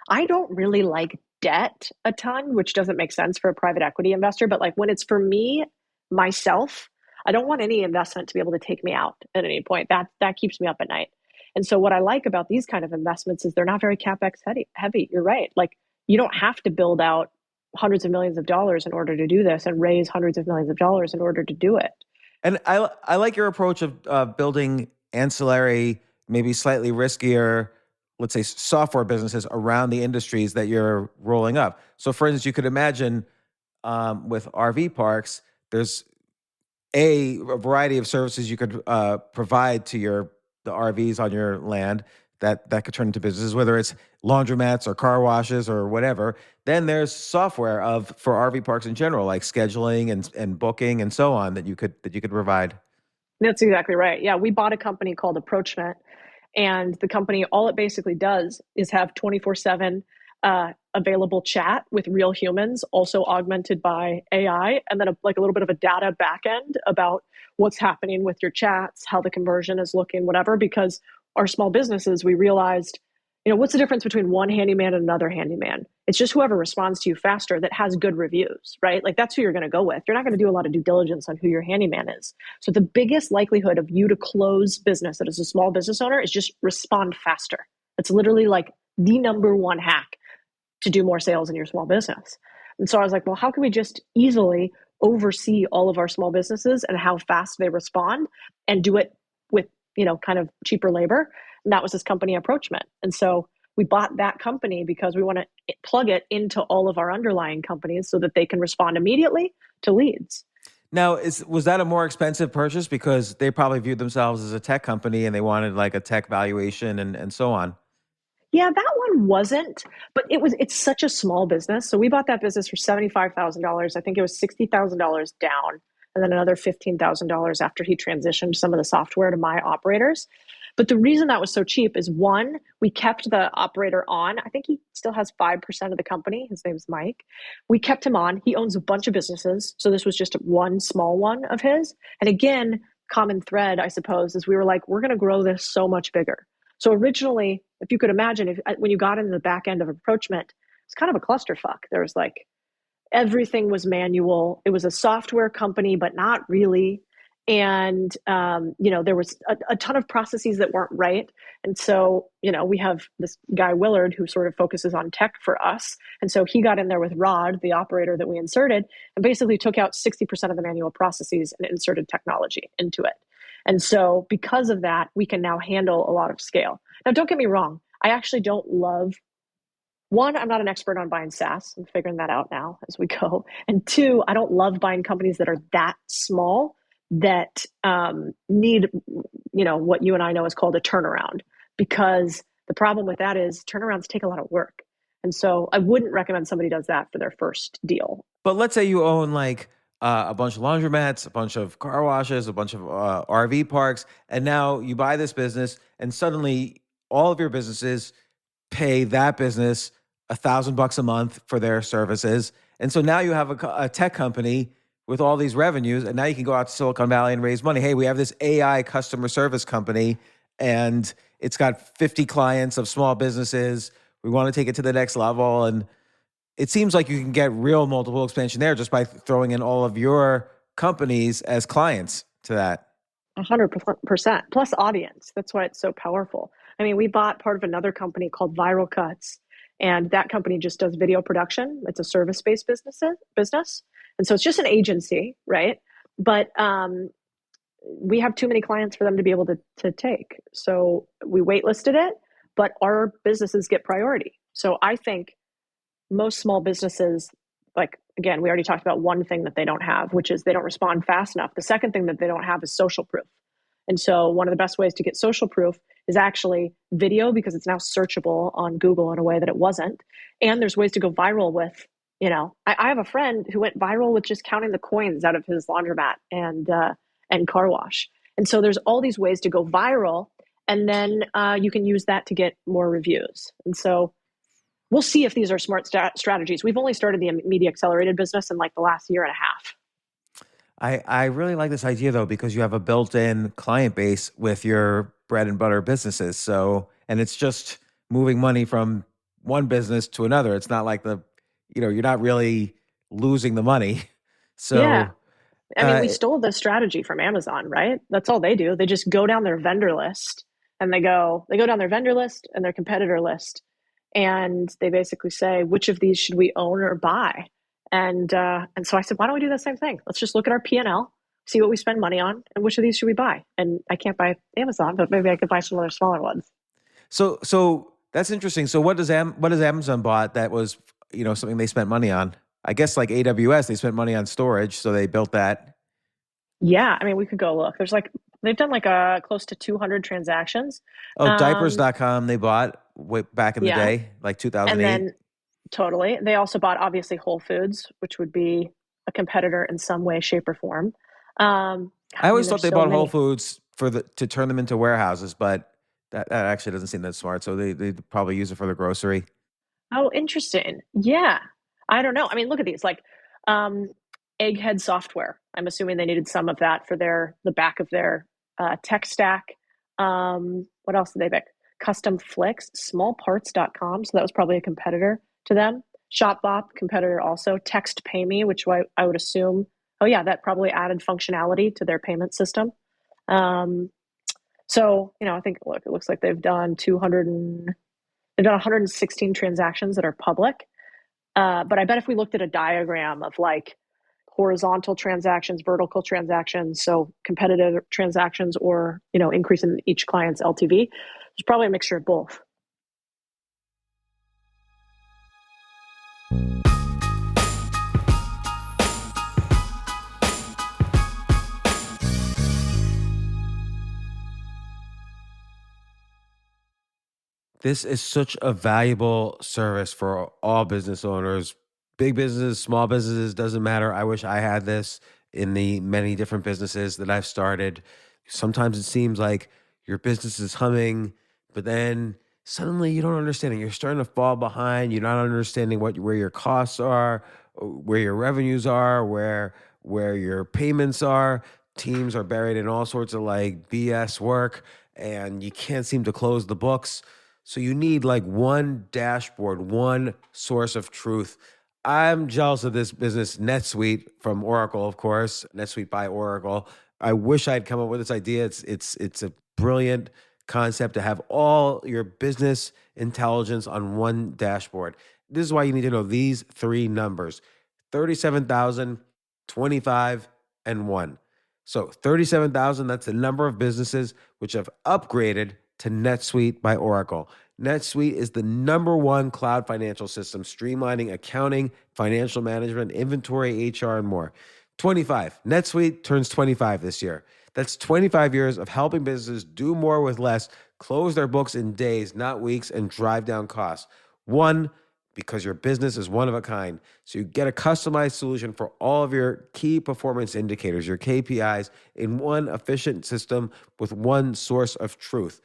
I don't really like debt a ton, which doesn't make sense for a private equity investor, but like when it's for me, myself, I don't want any investment to be able to take me out at any point. That keeps me up at night. And so what I like about these kind of investments is they're not very CapEx heavy. You're right. Like, you don't have to build out hundreds of millions of dollars in order to do this and raise hundreds of millions of dollars in order to do it. And I like your approach of building ancillary, maybe slightly riskier, let's say software businesses around the industries that you're rolling up. So for instance, you could imagine with RV parks, there's a variety of services you could provide to the RVs on your land that could turn into businesses, whether it's laundromats or car washes or whatever. Then there's software for RV parks in general, like scheduling and booking and so on that you could provide. That's exactly right. Yeah, we bought a company called Approachment, and the company, all it basically does is have 24/7 available chat with real humans, also augmented by AI, and then like a little bit of a data backend about what's happening with your chats, how the conversion is looking, whatever. Because our small businesses, we realized, what's the difference between one handyman and another handyman? It's just whoever responds to you faster that has good reviews, right? Like, that's who you're going to go with. You're not going to do a lot of due diligence on who your handyman is. So the biggest likelihood of you to close business that is a small business owner is just respond faster. It's literally like the number one hack to do more sales in your small business. And so I was like, well, how can we just easily oversee all of our small businesses and how fast they respond and do it with, kind of cheaper labor? And that was this company, Approachment. And so we bought that company because we want to plug it into all of our underlying companies so that they can respond immediately to leads. Now, was that a more expensive purchase because they probably viewed themselves as a tech company and they wanted like a tech valuation and so on? Yeah, that one wasn't, but it's such a small business. So we bought that business for $75,000. I think it was $60,000 down, and then another $15,000 after he transitioned some of the software to my operators. But the reason that was so cheap is, one, we kept the operator on. I think he still has 5% of the company. His name's Mike. We kept him on. He owns a bunch of businesses. So this was just one small one of his. And again, common thread, I suppose, is we were like, we're going to grow this so much bigger. So originally, if you could imagine, when you got into the back end of Approachment, it's kind of a clusterfuck. There was like, everything was manual. It was a software company, but not really. And, there was a ton of processes that weren't right. And so, we have this guy, Willard, who sort of focuses on tech for us. And so he got in there with Rod, the operator that we inserted, and basically took out 60% of the manual processes and inserted technology into it. And so because of that, we can now handle a lot of scale. Now, don't get me wrong. I actually don't love, one, I'm not an expert on buying SaaS. I'm figuring that out now as we go. And two, I don't love buying companies that are that small that need, what you and I know is called a turnaround. Because the problem with that is turnarounds take a lot of work. And so I wouldn't recommend somebody does that for their first deal. But let's say you own like a bunch of laundromats, a bunch of car washes, a bunch of RV parks, and now you buy this business, and suddenly all of your businesses pay that business $1,000 a month for their services, and so now you have a tech company with all these revenues, and now you can go out to Silicon Valley and raise money. Hey, we have this AI customer service company, and it's got 50 clients of small businesses. We want to take it to the next level, and it seems like you can get real multiple expansion there just by throwing in all of your companies as clients to that. 100% plus audience. That's why it's so powerful. I mean, we bought part of another company called Viral Cuts, and that company just does video production. It's a service-based business. And so it's just an agency, right? But we have too many clients for them to be able to take. So we waitlisted it, but our businesses get priority. So I think most small businesses, like, again, we already talked about one thing that they don't have, which is they don't respond fast enough. The second thing that they don't have is social proof. And so one of the best ways to get social proof is actually video, because it's now searchable on Google in a way that it wasn't. And there's ways to go viral with, I have a friend who went viral with just counting the coins out of his laundromat and car wash. And so there's all these ways to go viral, and then you can use that to get more reviews. And so we'll see if these are smart strategies. We've only started the Media Accelerated business in like the last year and a half. I really like this idea though, because you have a built-in client base with your bread and butter businesses. So, and it's just moving money from one business to another. It's not like you're not really losing the money. So Yeah. I mean, we stole this strategy from Amazon, right? That's all they do. They just go down their vendor list and they go down their vendor list and their competitor list. And they basically say, which of these should we own or buy? And so I said, why don't we do the same thing? Let's just look at our P&L, see what we spend money on, and which of these should we buy? And I can't buy Amazon, but maybe I could buy some other smaller ones. So that's interesting. So what does Amazon bought that was, something they spent money on? I guess like AWS, they spent money on storage, so they built that. Yeah, I mean, we could go look. They've done like close to 200 transactions. Oh, diapers.com they bought way back in the Yeah. day, like 2008. And then totally. They also bought obviously Whole Foods, which would be a competitor in some way, shape, or form. I always thought they bought Whole many. Foods to turn them into warehouses, but that actually doesn't seem that smart. So they probably use it for the grocery. Oh, interesting. Yeah. I don't know. I mean, look at these, like Egghead Software. I'm assuming they needed some of that for the back of their tech stack. What else did they pick? Custom Flicks, smallparts.com. So that was probably a competitor to them. ShopBop, competitor also. Text Pay Me, which I would assume, that probably added functionality to their payment system. So, I think, look, it looks like they've done 116 transactions that are public. But I bet if we looked at a diagram of like horizontal transactions, vertical transactions, so competitive transactions or, increase in each client's LTV, there's probably a mixture of both. This is such a valuable service for all business owners, big businesses, small businesses, doesn't matter. I wish I had this in the many different businesses that I've started. Sometimes it seems like your business is humming, but then suddenly you don't understand it. You're starting to fall behind. You're not understanding where your costs are, where your revenues are, where your payments are. Teams are buried in all sorts of like BS work, and you can't seem to close the books. So you need like one dashboard, one source of truth. I'm jealous of this business, NetSuite from Oracle, of course, NetSuite by Oracle. I wish I'd come up with this idea. It's a brilliant concept to have all your business intelligence on one dashboard. This is why you need to know these three numbers: 37,000, 25, and 1. So 37,000, that's the number of businesses which have upgraded to NetSuite by Oracle. NetSuite is the #1 cloud financial system, streamlining accounting, financial management, inventory, HR, and more. 25. NetSuite turns 25 this year. That's 25 years of helping businesses do more with less, close their books in days, not weeks, and drive down costs. 1, because your business is one of a kind. So you get a customized solution for all of your key performance indicators, your KPIs, in one efficient system with one source of truth.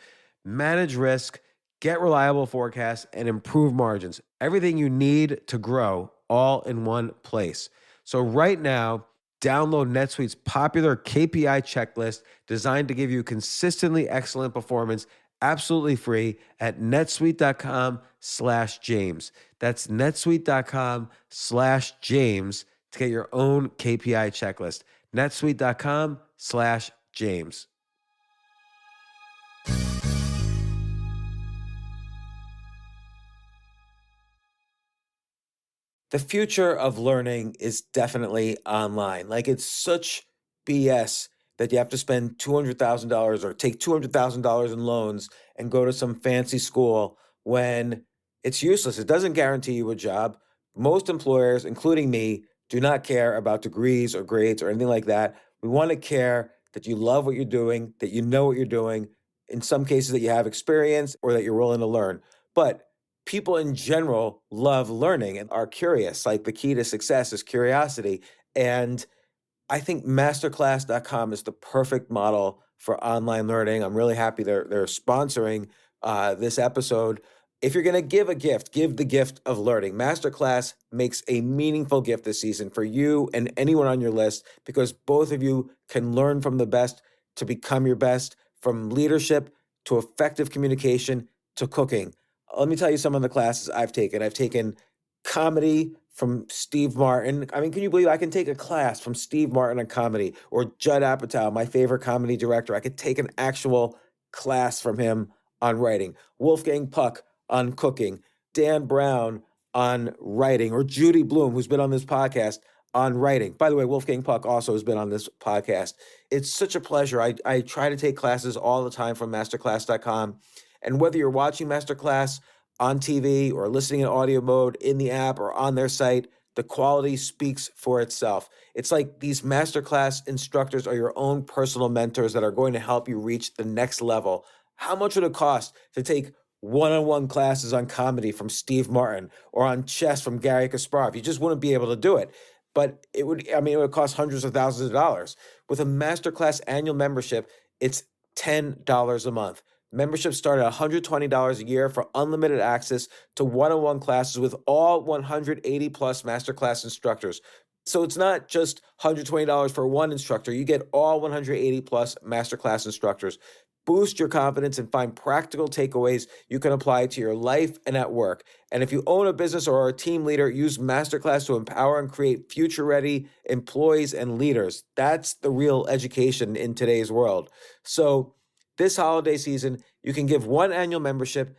Manage risk, get reliable forecasts, and improve margins. Everything you need to grow all in one place. So right now, download NetSuite's popular KPI checklist designed to give you consistently excellent performance absolutely free at netsuite.com/James. That's netsuite.com/James to get your own KPI checklist. netsuite.com/James. The future of learning is definitely online. Like, it's such BS that you have to spend $200,000 or take $200,000 in loans and go to some fancy school when it's useless. It doesn't guarantee you a job. Most employers, including me, do not care about degrees or grades or anything like that. We want to care that you love what you're doing, that you know what you're doing, in some cases that you have experience or that you're willing to learn. But people in general love learning and are curious. Like, the key to success is curiosity. And I think masterclass.com is the perfect model for online learning. I'm really happy they're sponsoring this episode. If you're going to give a gift, give the gift of learning. Masterclass makes a meaningful gift this season for you and anyone on your list, because both of you can learn from the best to become your best, from leadership to effective communication to cooking. Let me tell you some of the classes I've taken. I've taken comedy from Steve Martin. I mean, can you believe I can take a class from Steve Martin on comedy, or Judd Apatow, my favorite comedy director? I could take an actual class from him on writing. Wolfgang Puck on cooking. Dan Brown on writing, or Judy Bloom, who's been on this podcast, on writing. By the way, Wolfgang Puck also has been on this podcast. It's such a pleasure. I try to take classes all the time from masterclass.com. And whether you're watching Masterclass on TV or listening in audio mode in the app or on their site, the quality speaks for itself. It's like these Masterclass instructors are your own personal mentors that are going to help you reach the next level. How much would it cost to take one-on-one classes on comedy from Steve Martin or on chess from Gary Kasparov? You just wouldn't be able to do it. But it would cost hundreds of thousands of dollars. With a Masterclass annual membership, it's $10 a month. Memberships start at $120 a year for unlimited access to one-on-one classes with all 180 plus Masterclass instructors. So it's not just $120 for one instructor. You get all 180 plus Masterclass instructors. Boost your confidence and find practical takeaways you can apply to your life and at work. And if you own a business or are a team leader, use Masterclass to empower and create future-ready employees and leaders. That's the real education in today's world. So this holiday season, you can give one annual membership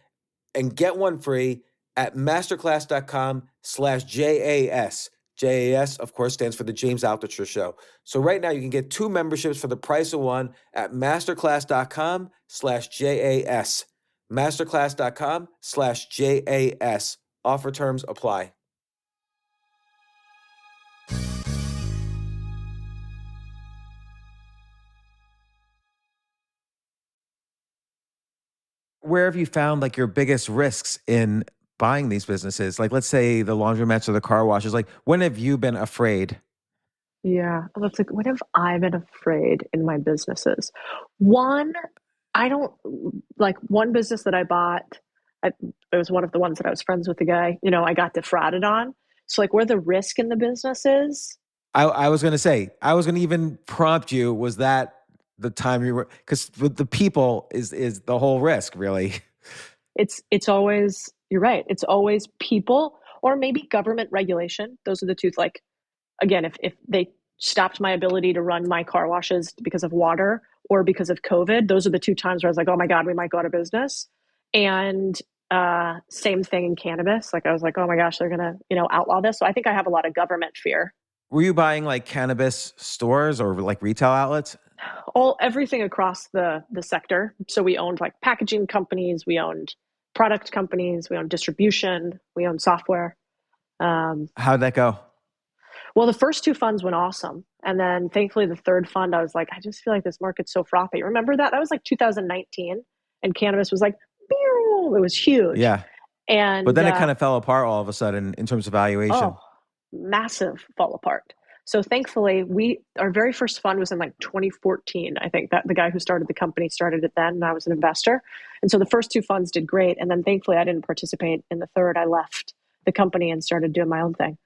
and get one free at masterclass.com/JAS. JAS, of course, stands for the James Altucher Show. So right now you can get 2 memberships for the price of one at masterclass.com/JAS. Masterclass.com/JAS. Offer terms apply. Where have you found like your biggest risks in buying these businesses? Like, let's say the laundromats or the car washes. Like, when have you been afraid? Yeah, that's like, when have I been afraid in my businesses? One, I don't like one business that I bought. It was one of the ones that I was friends with the guy, I got defrauded on. So like where the risk in the business is, I was going to say, I was going to even prompt you. Was that the time you were, because with the people is the whole risk, really. it's always, you're right. It's always people or maybe government regulation. Those are the two, like, again, if they stopped my ability to run my car washes because of water or because of COVID, those are the 2 times where I was like, oh my God, we might go out of business. And same thing in cannabis. Like I was like, oh my gosh, they're going to, outlaw this. So I think I have a lot of government fear. Were you buying like cannabis stores or like retail outlets? Everything across the sector. So we owned like packaging companies, we owned product companies, we owned distribution, we owned software. How'd that go? Well, the first 2 funds went awesome. And then thankfully the third fund, I was like, I just feel like this market's so frothy. Remember that? That was like 2019 and cannabis was like, it was huge. Yeah. And But then it kind of fell apart all of a sudden in terms of valuation. Massive fall apart. So thankfully our very first fund was in like 2014. I think that the guy who started the company started it then and I was an investor. And so the first 2 funds did great. And then thankfully I didn't participate in the third. I left the company and started doing my own thing.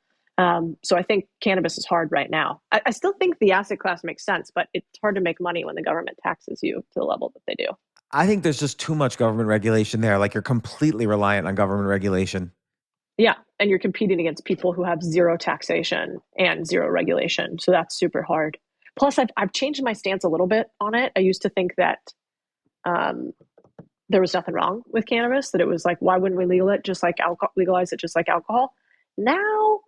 So I think cannabis is hard right now. I still think the asset class makes sense, but it's hard to make money when the government taxes you to the level that they do. I think there's just too much government regulation there. Like you're completely reliant on government regulation. Yeah. And you're competing against people who have zero taxation and zero regulation. So that's super hard. Plus, I've changed my stance a little bit on it. I used to think that there was nothing wrong with cannabis, that it was like, why wouldn't we legalize it just like alcohol? Now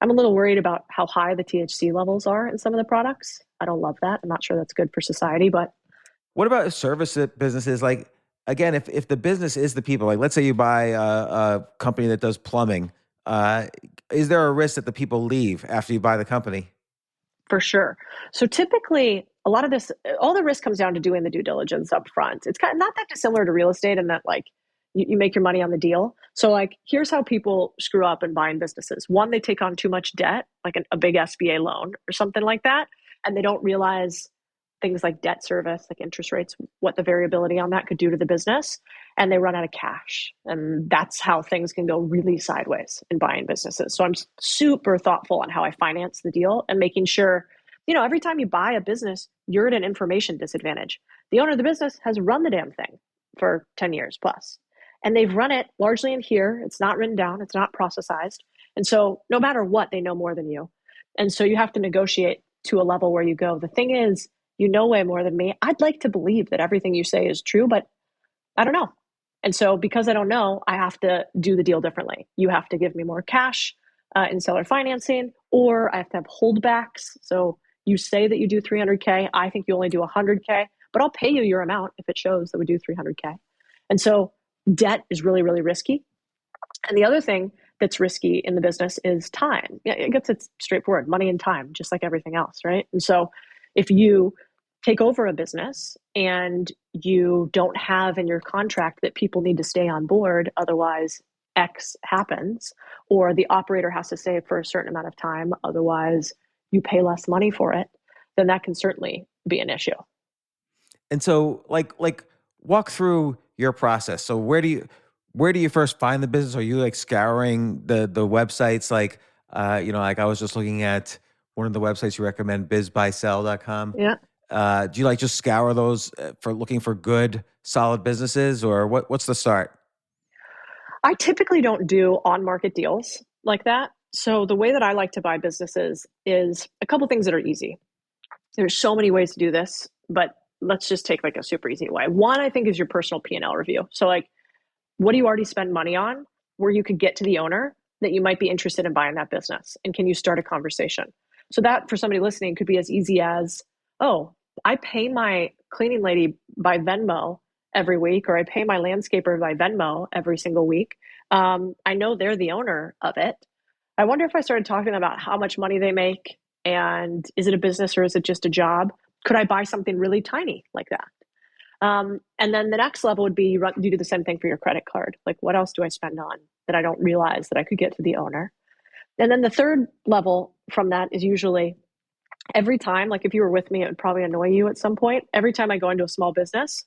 I'm a little worried about how high the THC levels are in some of the products. I don't love that. I'm not sure that's good for society, but. What about service businesses? Like, again, if the business is the people, like let's say you buy a company that does plumbing, is there a risk that the people leave after you buy the company? For sure. So typically a lot of this, all the risk comes down to doing the due diligence up front. It's kind of not that dissimilar to real estate in that like you make your money on the deal. So like, here's how people screw up in buying businesses. One, they take on too much debt, like a big SBA loan or something like that. And they don't realize things like debt service, like interest rates, what the variability on that could do to the business. And they run out of cash. And that's how things can go really sideways in buying businesses. So I'm super thoughtful on how I finance the deal and making sure, every time you buy a business, you're at an information disadvantage. The owner of the business has run the damn thing for 10 years plus. And they've run it largely in here. It's not written down. It's not processized. And so no matter what, they know more than you. And so you have to negotiate to a level where you go, the thing is, you know way more than me. I'd like to believe that everything you say is true, but I don't know. And so because I don't know, I have to do the deal differently. You have to give me more cash in seller financing, or I have to have holdbacks. So you say that you do 300K. I think you only do 100K, but I'll pay you your amount if it shows that we do 300K. And so debt is really, really risky. And the other thing that's risky in the business is time. Yeah, it gets it's straightforward, money and time, just like everything else, right? And so if you take over a business and you don't have in your contract that people need to stay on board, otherwise X happens, or the operator has to stay for a certain amount of time, otherwise you pay less money for it, then that can certainly be an issue. And so like walk through your process. So where do you first find the business? Are you like scouring the websites? Like, like I was just looking at one of the websites you recommend, bizbuysell.com. Yeah. Do you like just scour those for looking for good, solid businesses, or what's the start? I typically don't do on-market deals like that. So the way that I like to buy businesses is a couple things that are easy. There's so many ways to do this, but let's just take like a super easy way. One, I think, is your personal P&L review. So like, what do you already spend money on where you could get to the owner that you might be interested in buying that business? And can you start a conversation? So that for somebody listening could be as easy as, oh, I pay my cleaning lady by Venmo every week, or I pay my landscaper by Venmo every single week. I know they're the owner of it. I wonder if I started talking about how much money they make and is it a business or is it just a job? Could I buy something really tiny like that? And then the next level would be you do the same thing for your credit card. Like, what else do I spend on that I don't realize that I could get to the owner? And then the third level from that is usually every time, like if you were with me, it would probably annoy you at some point. Every time I go into a small business,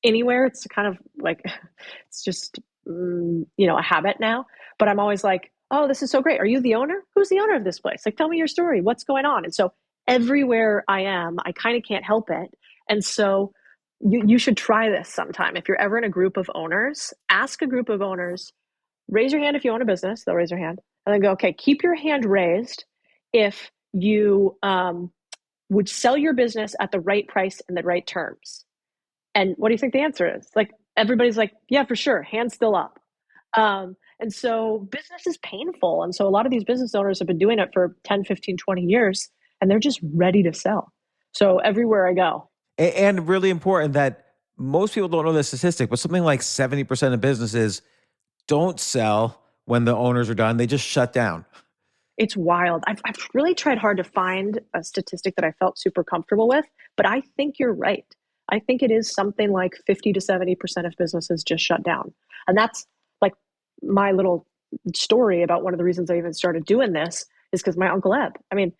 anywhere, it's kind of like, it's just, a habit now. But I'm always like, oh, this is so great. Are you the owner? Who's the owner of this place? Like, tell me your story. What's going on? And so everywhere I am, I kind of can't help it. And so you should try this sometime. If you're ever in a group of owners, ask a group of owners, raise your hand if you own a business. They'll raise their hand. And then go, okay, keep your hand raised if you would sell your business at the right price and the right terms. And what do you think the answer is? Like, everybody's like, yeah, for sure. Hands still up. And so business is painful. And so a lot of these business owners have been doing it for 10, 15, 20 years, and they're just ready to sell. So everywhere I go. And really important that most people don't know the statistic, but something like 70% of businesses don't sell when the owners are done. They just shut down. It's wild. I've really tried hard to find a statistic that I felt super comfortable with, but I think you're right. I think it is something like 50 to 70% of businesses just shut down. And that's like my little story about one of the reasons I even started doing this is because my Uncle Eb. I mean,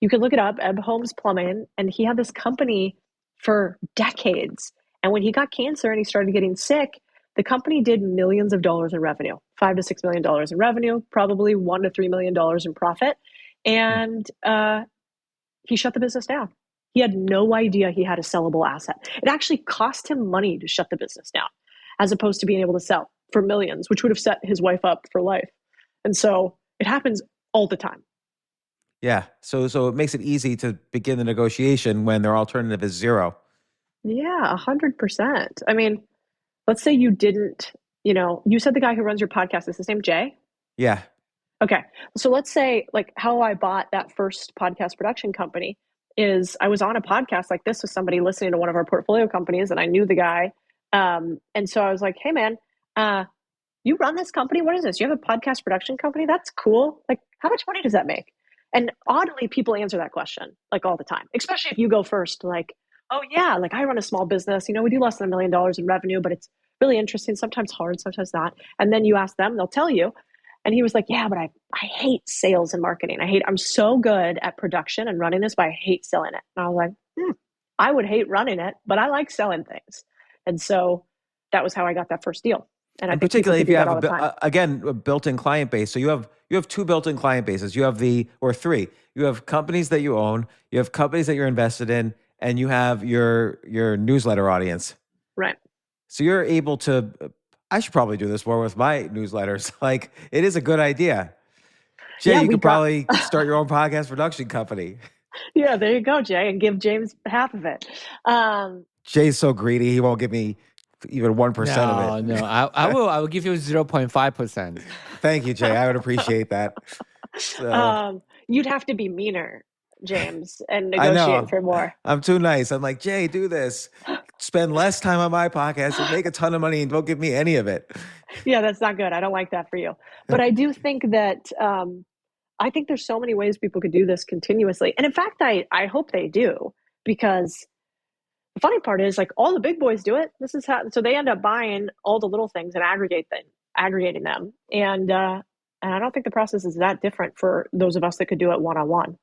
you can look it up, Eb Holmes Plumbing, and he had this company for decades. And when he got cancer and he started getting sick, the company did millions of dollars in revenue, $5 to $6 million in revenue, probably $1 to $3 million in profit. And he shut the business down. He had no idea he had a sellable asset. It actually cost him money to shut the business down, as opposed to being able to sell for millions, which would have set his wife up for life. And so it happens all the time. Yeah. So it makes it easy to begin the negotiation when their alternative is zero. Yeah, 100%. I mean, let's say you didn't, you said the guy who runs your podcast is his name Jay? Yeah. Okay. So let's say like how I bought that first podcast production company is I was on a podcast like this with somebody listening to one of our portfolio companies and I knew the guy. And so I was like, hey man, you run this company? What is this? You have a podcast production company? That's cool. Like, how much money does that make? And oddly, people answer that question like all the time, especially if you go first, like, oh yeah, like I run a small business, we do less than $1 million in revenue, but it's really interesting, sometimes hard, sometimes not. And then you ask them, they'll tell you. And he was like, yeah, but I hate sales and marketing. I'm so good at production and running this, but I hate selling it. And I was like, I would hate running it, but I like selling things. And so that was how I got that first deal. And I think particularly if you have a a built-in client base. So you have two built-in client bases. You have three. You have companies that you own, you have companies that you're invested in, and you have your newsletter audience. Right. So you're able to, I should probably do this more with my newsletters. Like, it is a good idea. Jay, Yeah, you we could brought. probably start your own podcast production company. Yeah, there you go, Jay, and give James half of it. Um, Jay's so greedy, he won't give me even 1% of it. No. I will give you 0.5%. Thank you, Jay. I would appreciate that. So you'd have to be meaner, James, and I negotiate know for more. I'm too nice. I'm like, Jay, do this. Spend less time on my podcast and make a ton of money and don't give me any of it. Yeah, that's not good. I don't like that for you. But I do think that I think there's so many ways people could do this continuously. And in fact, I hope they do, because the funny part is, like, all the big boys do it. This is how, so they end up buying all the little things and aggregating them. And I don't think the process is that different for those of us that could do it one-on-one.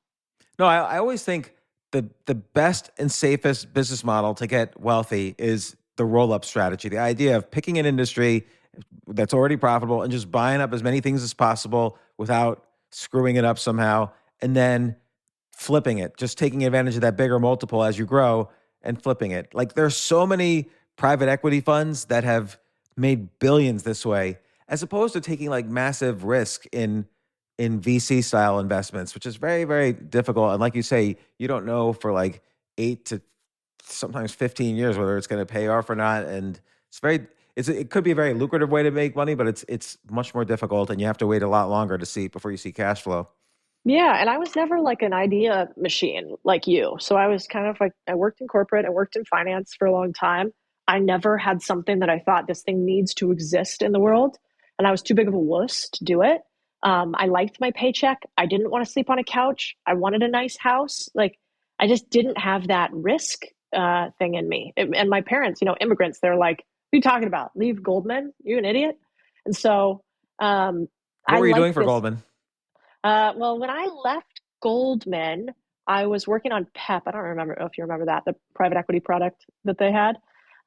No, I always think the best and safest business model to get wealthy is the roll-up strategy. The idea of picking an industry that's already profitable and just buying up as many things as possible without screwing it up somehow, and then flipping it, just taking advantage of that bigger multiple as you grow and flipping it. Like, there's so many private equity funds that have made billions this way, as opposed to taking like massive risk in VC style investments, which is very, very difficult. And like you say, you don't know for like 8 to sometimes 15 years whether it's going to pay off or not. And it could be a very lucrative way to make money, but it's much more difficult, and you have to wait a lot longer to see before you see cash flow. Yeah, and I was never like an idea machine like you. So I was kind of like, I worked in corporate, I worked in finance for a long time. I never had something that I thought this thing needs to exist in the world. And I was too big of a wuss to do it. I liked my paycheck. I didn't want to sleep on a couch. I wanted a nice house. Like, I just didn't have that risk thing in me. And my parents, immigrants, they're like, what are you talking about? Leave Goldman? You an idiot? And so What were you doing for this. Goldman? Well, when I left Goldman, I was working on PEP. I don't remember if you remember that, the private equity product that they had.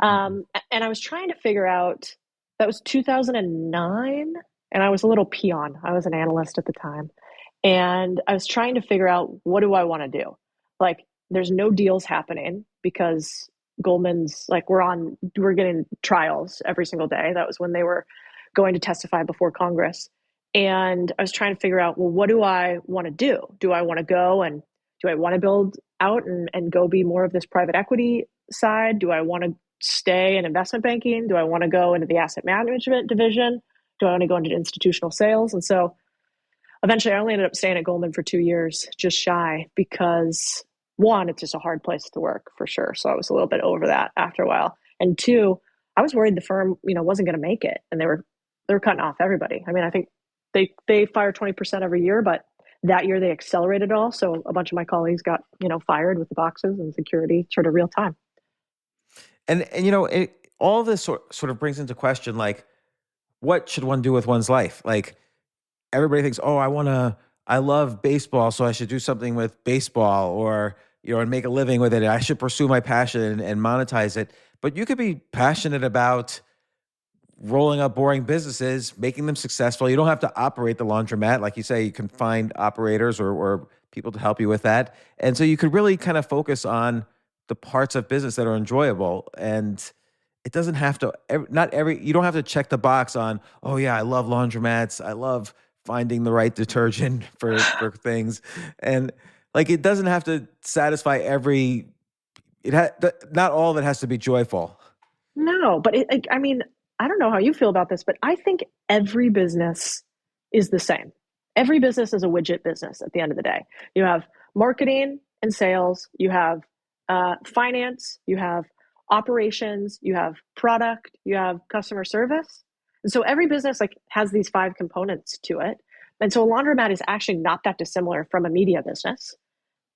And I was trying to figure out, that was 2009, and I was a little peon. I was an analyst at the time. And I was trying to figure out, what do I want to do? Like, there's no deals happening because Goldman's like, we're getting trials every single day. That was when they were going to testify before Congress. And I was trying to figure out, well, what do I want to do? Do I want to go and do I want to build out and go be more of this private equity side? Do I want to stay in investment banking? Do I want to go into the asset management division? Do I want to go into institutional sales? And so eventually I only ended up staying at Goldman for 2 years, just shy, because one, it's just a hard place to work for sure. So I was a little bit over that after a while. And two, I was worried the firm, wasn't going to make it. And they were cutting off everybody. I mean, I think they fire 20% every year, but that year they accelerated it all. So a bunch of my colleagues got, fired with the boxes and security sort of real time. And all this sort of brings into question, like, what should one do with one's life? Like, everybody thinks, oh, I love baseball, so I should do something with baseball, or, and make a living with it. I should pursue my passion and monetize it. But you could be passionate about rolling up boring businesses, making them successful. You don't have to operate the laundromat. Like you say, you can find operators or people to help you with that. And so you could really kind of focus on the parts of business that are enjoyable. And it doesn't have to, you don't have to check the box on, oh yeah, I love laundromats. I love finding the right detergent for things. And like, it doesn't have to satisfy not all of it has to be joyful. No, but I don't know how you feel about this, but I think every business is the same. Every business is a widget business at the end of the day. You have marketing and sales, you have finance, you have operations, you have product, you have customer service. And so every business has these 5 components to it. And so a laundromat is actually not that dissimilar from a media business.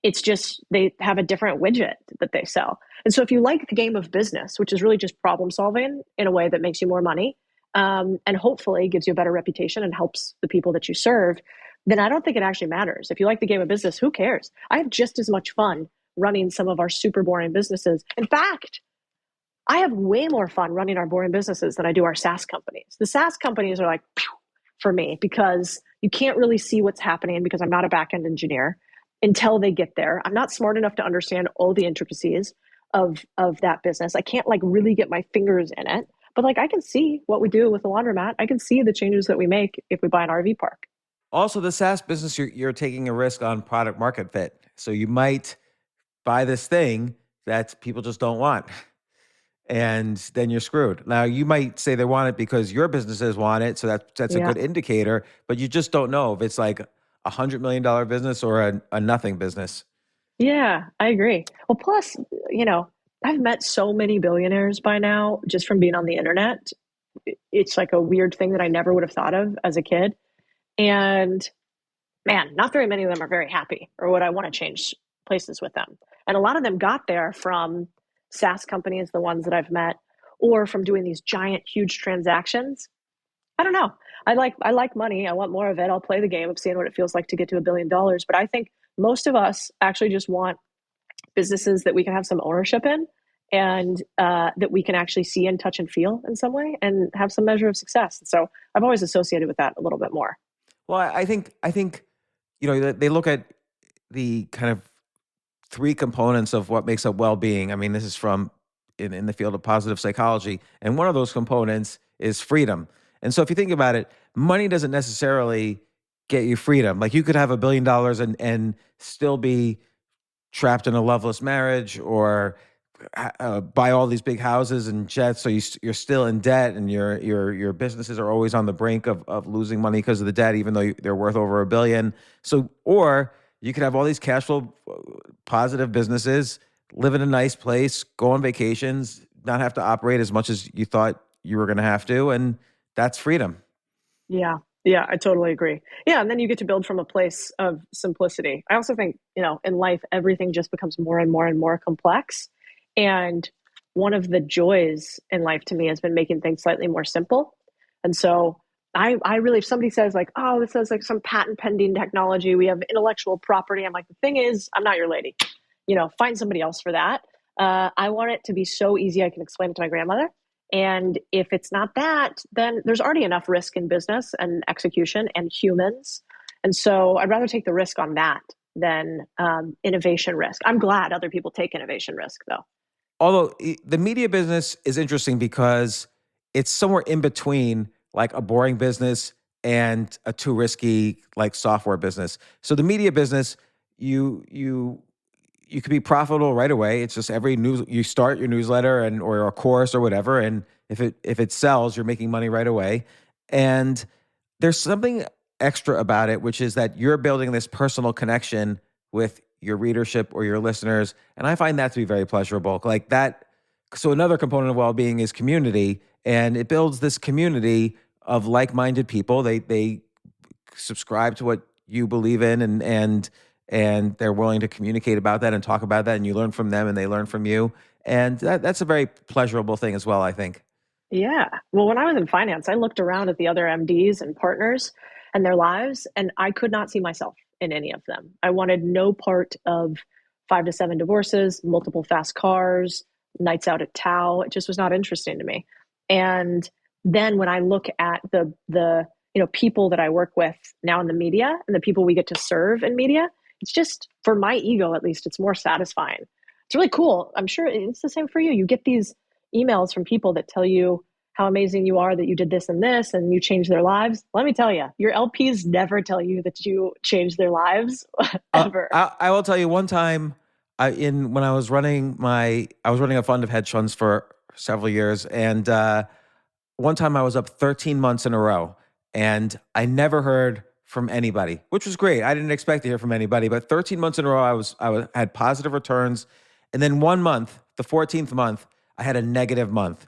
It's just they have a different widget that they sell. And so if you like the game of business, which is really just problem solving in a way that makes you more money, and hopefully gives you a better reputation and helps the people that you serve, then I don't think it actually matters. If you like the game of business, who cares? I have just as much fun running some of our super boring businesses. In fact, I have way more fun running our boring businesses than I do our SaaS companies. The SaaS companies are like, phew, for me, because you can't really see what's happening because I'm not a back-end engineer until they get there. I'm not smart enough to understand all the intricacies of that business. I can't really get my fingers in it, but I can see what we do with the laundromat. I can see the changes that we make if we buy an RV park. Also, the SaaS business, you're taking a risk on product market fit. So you might buy this thing that people just don't want, and then you're screwed. Now, you might say they want it because your businesses want it, so that's a Yeah. good indicator, but you just don't know if it's like $100 million business or a nothing business. Yeah, I agree. Well, plus, I've met so many billionaires by now just from being on the internet. It's like a weird thing that I never would have thought of as a kid. And man, not very many of them are very happy or would I want to change places with them. And a lot of them got there from SaaS companies, the ones that I've met, or from doing these giant, huge transactions. I don't know. I like money. I want more of it. I'll play the game of seeing what it feels like to get to $1 billion. But I think most of us actually just want businesses that we can have some ownership in, and that we can actually see and touch and feel in some way and have some measure of success. And so I've always associated with that a little bit more. Well, I think they look at the kind of three components of what makes up well-being. I mean, this is from in the field of positive psychology, and one of those components is freedom. And so if you think about it, money doesn't necessarily get you freedom. Like, you could have $1 billion and still be trapped in a loveless marriage, or buy all these big houses and jets, so you're still in debt, and your businesses are always on the brink of losing money because of the debt, even though they're worth over $1 billion. So, or you could have all these cash flow positive businesses, live in a nice place, go on vacations, not have to operate as much as you thought you were going to have to, and that's freedom. Yeah. Yeah, I totally agree. Yeah, and then you get to build from a place of simplicity. I also think, in life, everything just becomes more and more and more complex. And one of the joys in life to me has been making things slightly more simple. And so I really, if somebody says like, oh, this is like some patent pending technology, we have intellectual property, I'm like, the thing is, I'm not your lady. Find somebody else for that. I want it to be so easy I can explain it to my grandmother. And if it's not that, then there's already enough risk in business and execution and humans. And so I'd rather take the risk on that than innovation risk. I'm glad other people take innovation risk, though. Although the media business is interesting because it's somewhere in between, like a boring business and a too risky like software business. So the media business, you could be profitable right away. It's just you start your newsletter or a course or whatever, and if it sells, you're making money right away. And there's something extra about it, which is that you're building this personal connection with your readership or your listeners, and I find that to be very pleasurable. Like that. So another component of well-being is community, and it builds this community of like-minded people. They subscribe to what you believe in, and they're willing to communicate about that and talk about that, and you learn from them and they learn from you. And that's a very pleasurable thing as well, I think. Yeah. Well, when I was in finance, I looked around at the other MDs and partners and their lives, and I could not see myself in any of them. I wanted no part of 5 to 7 divorces, multiple fast cars, nights out at Tao. It just was not interesting to me. And then when I look at the people that I work with now in the media and the people we get to serve in media, it's just, for my ego at least, it's more satisfying. It's really cool. I'm sure it's the same for you. You get these emails from people that tell you how amazing you are, that you did this and this and you changed their lives. Let me tell you, your LPs never tell you that you changed their lives ever. I will tell you one time when I was running a fund of hedge funds for several years, and one time I was up 13 months in a row, and I never heard from anybody, which was great. I didn't expect to hear from anybody, but 13 months in a row, I had positive returns. And then one month, the 14th month, I had a negative month.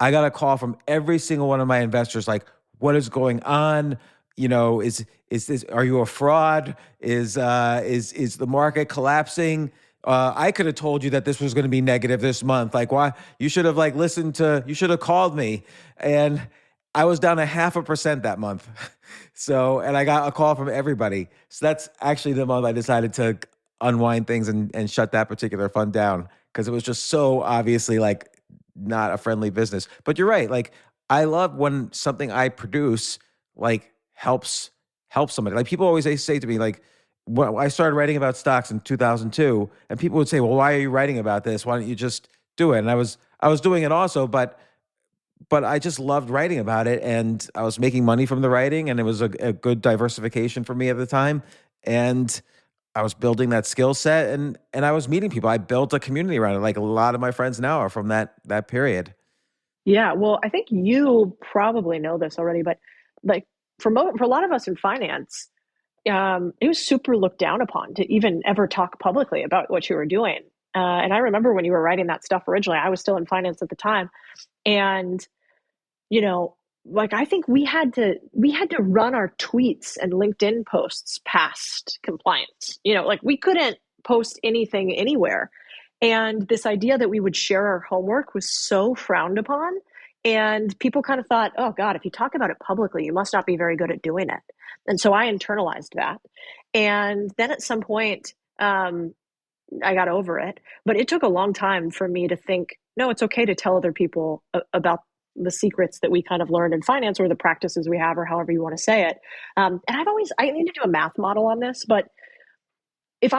I got a call from every single one of my investors, like, what is going on? Is this, are you a fraud? Is the market collapsing? I could have told you that this was going to be negative this month. Like, why? You should have you should have called me. And I was down 0.5% that month. So, and I got a call from everybody. So that's actually the month I decided to unwind things and shut that particular fund down, because it was just so obviously like not a friendly business. But you're right. Like, I love when something I produce like helps somebody. Like, people always say to me, like, well, I started writing about stocks in 2002, and people would say, well, why are you writing about this? Why don't you just do it? And I was doing it also, but but I just loved writing about it, and I was making money from the writing, and it was a good diversification for me at the time. And I was building that skill set, and I was meeting people. I built a community around it. Like a lot of my friends now are from that period. Yeah, well, I think you probably know this already, but like for a lot of us in finance, it was super looked down upon to even ever talk publicly about what you were doing. And I remember when you were writing that stuff originally, I was still in finance at the time, and you know, like I think we had to run our tweets and LinkedIn posts past compliance. Like we couldn't post anything anywhere. And this idea that we would share our homework was so frowned upon. And people kind of thought, oh God, if you talk about it publicly, you must not be very good at doing it. And so I internalized that. And then at some point, I got over it. But it took a long time for me to think, no, it's okay to tell other people about the secrets that we kind of learned in finance or the practices we have or however you want to say it. And I need to do a math model on this, but if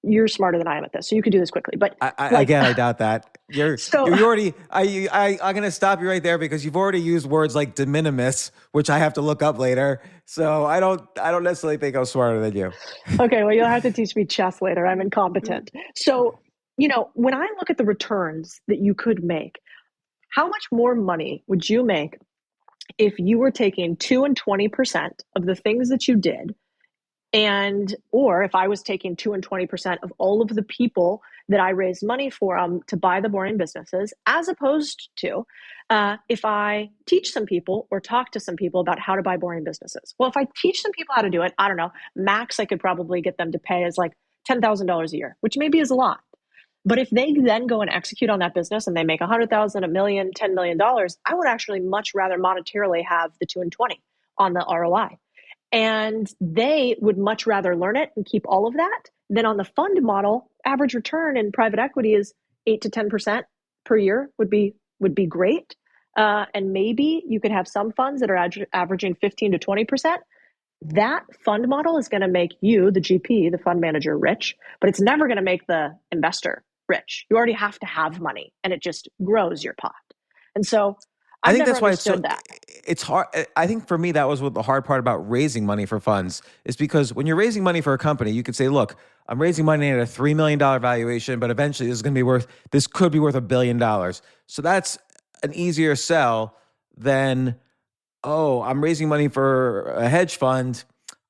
you're smarter than I am at this, so you could do this quickly. But Again, I doubt that. You So- already. I'm going to stop you right there because you've already used words like de minimis, which I have to look up later. So I don't necessarily think I'm smarter than you. okay, well, you'll have to teach me chess later. I'm incompetent. So, when I look at the returns that you could make, how much more money would you make if you were taking 2 and 20% of the things that you did, or if I was taking 2 and 20% of all of the people that I raised money for to buy the boring businesses, as opposed to if I teach some people or talk to some people about how to buy boring businesses? Well, if I teach some people how to do it, I don't know, max I could probably get them to pay is like $10,000 a year, which maybe is a lot. But if they then go and execute on that business and they make 100,000, $1 million, $10 million, I would actually much rather monetarily have the 2 and 20 on the ROI. And they would much rather learn it and keep all of that than on the fund model. Average return in private equity is 8 to 10% per year would be great. And maybe you could have some funds that are averaging 15 to 20%. That fund model is going to make you, the GP, the fund manager, rich, but it's never going to make the investor rich. You already have to have money, and it just grows your pot. And so I think that's why it's hard. I think for me, that was what the hard part about raising money for funds is because when you're raising money for a company, you could say, look, I'm raising money at a $3 million valuation, but eventually this could be worth $1 billion. So that's an easier sell than, oh, I'm raising money for a hedge fund.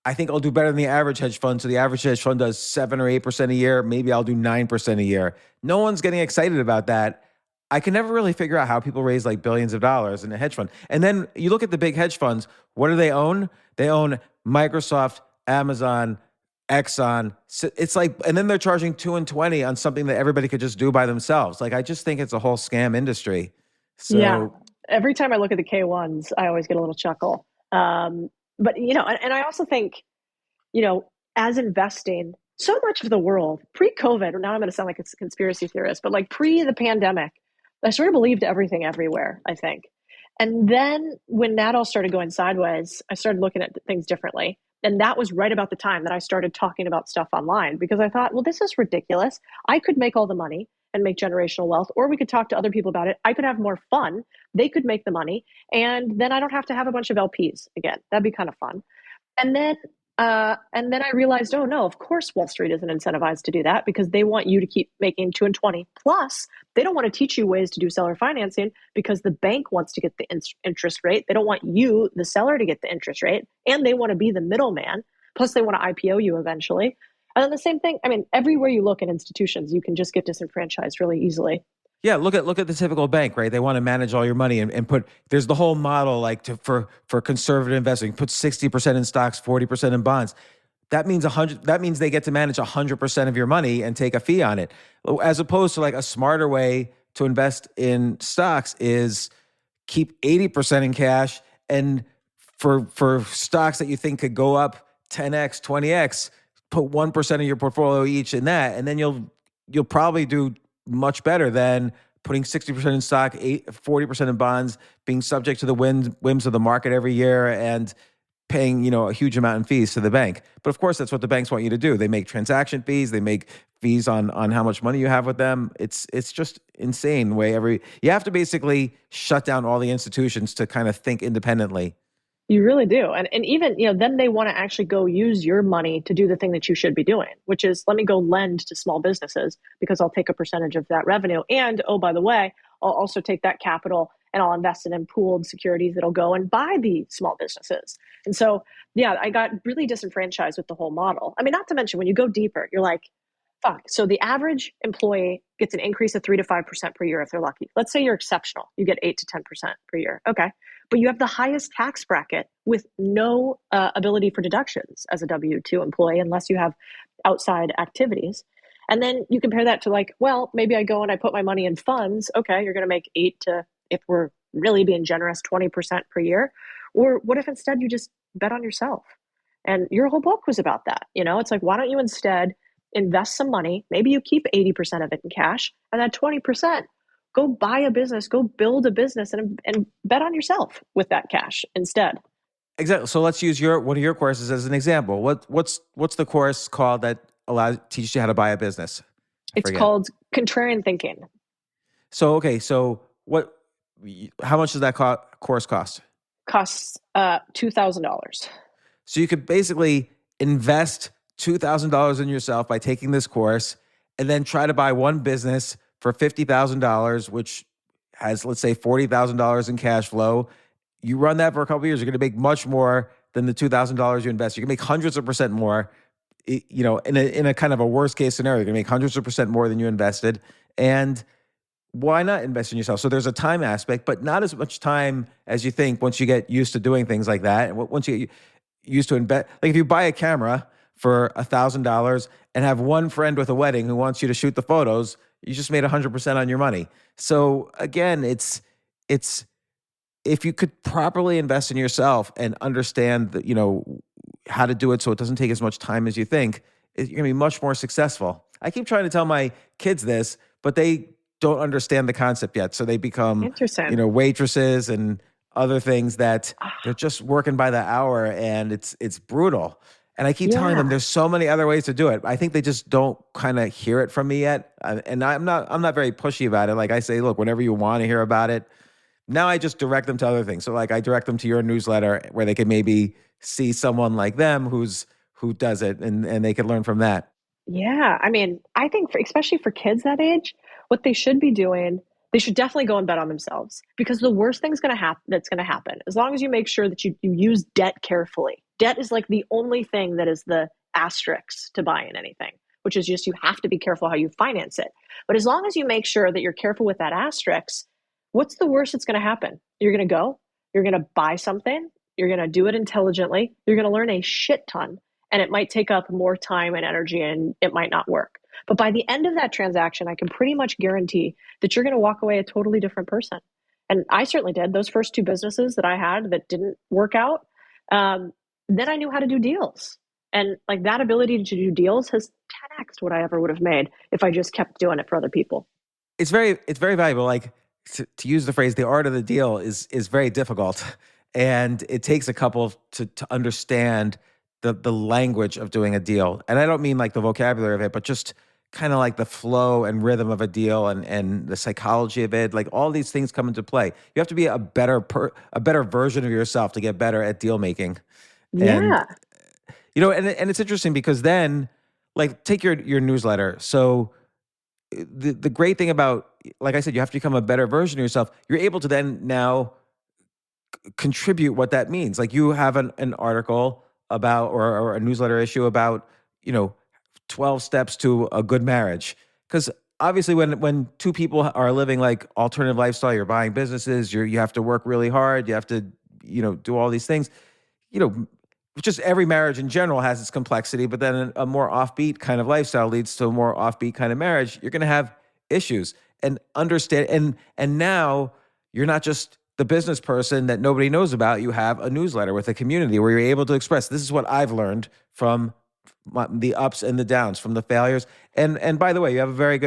I think I'll do better than the average hedge fund. So the average hedge fund does 7 or 8% a year. Maybe I'll do 9% a year. No one's getting excited about that. I can never really figure out how people raise like billions of dollars in a hedge fund. And then you look at the big hedge funds. What do they own? They own Microsoft, Amazon, Exxon. It's like, and then they're charging 2 and 20 on something that everybody could just do by themselves. Like, I just think it's a whole scam industry. So, yeah. Every time I look at the K1s, I always get a little chuckle. But, and I also think, as investing, so much of the world pre-COVID, now I'm going to sound like a conspiracy theorist, but like pre the pandemic, I sort of believed everything everywhere, I think. And then when that all started going sideways, I started looking at things differently. And that was right about the time that I started talking about stuff online because I thought, well, this is ridiculous. I could make all the money and make generational wealth, or we could talk to other people about it. I could have more fun. They could make the money. And then I don't have to have a bunch of LPs again. That'd be kind of fun. And then I realized, oh no, of course Wall Street isn't incentivized to do that because they want you to keep making 2 and 20. Plus, they don't want to teach you ways to do seller financing because the bank wants to get the interest rate. They don't want you, the seller, to get the interest rate, and they want to be the middleman. Plus, they want to IPO you eventually. And then the same thing. I mean, everywhere you look in institutions, you can just get disenfranchised really easily. Yeah, look at the typical bank, right? They want to manage all your money and put. There's the whole model like for conservative investing, put 60% in stocks, 40% in bonds. That means 100. That means they get to manage 100% of your money and take a fee on it, as opposed to like a smarter way to invest in stocks is keep 80% in cash, and for stocks that you think could go up 10x, 20x, put 1% of your portfolio each in that, and then you'll probably do much better than putting 60% in stock, 40% in bonds, being subject to the whims of the market every year and paying, a huge amount in fees to the bank. But of course, that's what the banks want you to do. They make transaction fees, they make fees on how much money you have with them. It's just insane way you have to basically shut down all the institutions to kind of think independently. You really do. And even, then they want to actually go use your money to do the thing that you should be doing, which is let me go lend to small businesses because I'll take a percentage of that revenue. And oh, by the way, I'll also take that capital and I'll invest it in pooled securities that'll go and buy the small businesses. And so, yeah, I got really disenfranchised with the whole model. I mean, not to mention when you go deeper, you're like, fuck. So the average employee gets an increase of 3 to 5% per year if they're lucky. Let's say you're exceptional. You get 8 to 10% per year. Okay. But you have the highest tax bracket with no ability for deductions as a W-2 employee unless you have outside activities. And then you compare that to like, well, maybe I go and I put my money in funds. Okay, you're going to make 8 to, if we're really being generous, 20% per year. Or what if instead you just bet on yourself? And your whole book was about that. It's like, why don't you instead invest some money? Maybe you keep 80% of it in cash, and that 20%, go buy a business, go build a business, and bet on yourself with that cash instead. Exactly. So let's use one of your courses as an example. What's the course called that teaches you how to buy a business? It's called Contrarian Thinking. So okay, how much does that course cost? Costs $2,000. So you could basically invest $2,000 in yourself by taking this course, and then try to buy one business for $50,000, which has, let's say, $40,000 in cash flow. You run that for a couple of years, you're going to make much more than the $2,000 you invest. You can make hundreds of percent more. In a kind of a worst case scenario, you're going to make hundreds of percent more than you invested. And why not invest in yourself? So there's a time aspect, but not as much time as you think once you get used to doing things like that. And once you get used to invest, like if you buy a camera for $1,000 and have one friend with a wedding who wants you to shoot the photos, you just made 100% on your money. So again, it's if you could properly invest in yourself and understand that, how to do it so it doesn't take as much time as you think, you're going to be much more successful. I keep trying to tell my kids this, but they don't understand the concept yet. So they become, waitresses and other things that they're just working by the hour, and it's brutal. And I keep telling them there's so many other ways to do it. I think they just don't kind of hear it from me yet. And I'm not very pushy about it. Like I say, look, whenever you want to hear about it, now I just direct them to other things. So like I direct them to your newsletter where they can maybe see someone like them who does it, and they can learn from that. Yeah. I mean, I think especially for kids that age, what they should be doing, they should definitely go and bet on themselves, because the worst thing's that's going to happen, as long as you make sure that you use debt carefully. Debt is like the only thing that is the asterisk to buying anything, which is just you have to be careful how you finance it. But as long as you make sure that you're careful with that asterisk, what's the worst that's going to happen? You're going to buy something, you're going to do it intelligently, you're going to learn a shit ton, and it might take up more time and energy, and it might not work. But by the end of that transaction, I can pretty much guarantee that you're going to walk away a totally different person. And I certainly did. Those first 2 businesses that I had that didn't work out, then I knew how to do deals. And like that ability to do deals has 10x'd what I ever would have made if I just kept doing it for other people. It's very valuable. Like to use the phrase, the art of the deal is very difficult. And it takes a couple to understand the language of doing a deal. And I don't mean like the vocabulary of it, but just kind of like the flow and rhythm of a deal and the psychology of it. Like all these things come into play. You have to be a better version of yourself to get better at deal making. Yeah. And it's interesting because then, like, take your newsletter. So the great thing about, like I said, you have to become a better version of yourself. You're able to then now contribute what that means. Like you have an article about, or a newsletter issue about, 12 steps to a good marriage. Because obviously when 2 people are living like alternative lifestyle, you're buying businesses, you have to work really hard, you have to, do all these things, just every marriage in general has its complexity, but then a more offbeat kind of lifestyle leads to a more offbeat kind of marriage. You're going to have issues, and understand. And now you're not just the business person that nobody knows about. You have a newsletter with a community where you're able to express, this is what I've learned from the ups and the downs, from the failures. And by the way, you have a very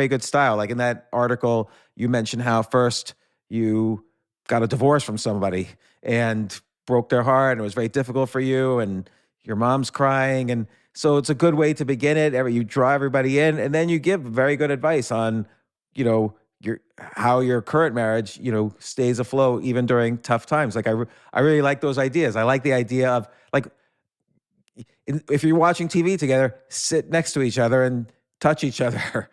good style. Like in that article, you mentioned how first you got a divorce from somebody and broke their heart, and it was very difficult for you. And, your mom's crying. And so it's a good way to begin it. You draw everybody in, and then you give very good advice on, how your current marriage, stays afloat even during tough times. Like I really like those ideas. I like the idea of like, if you're watching TV together, sit next to each other and touch each other,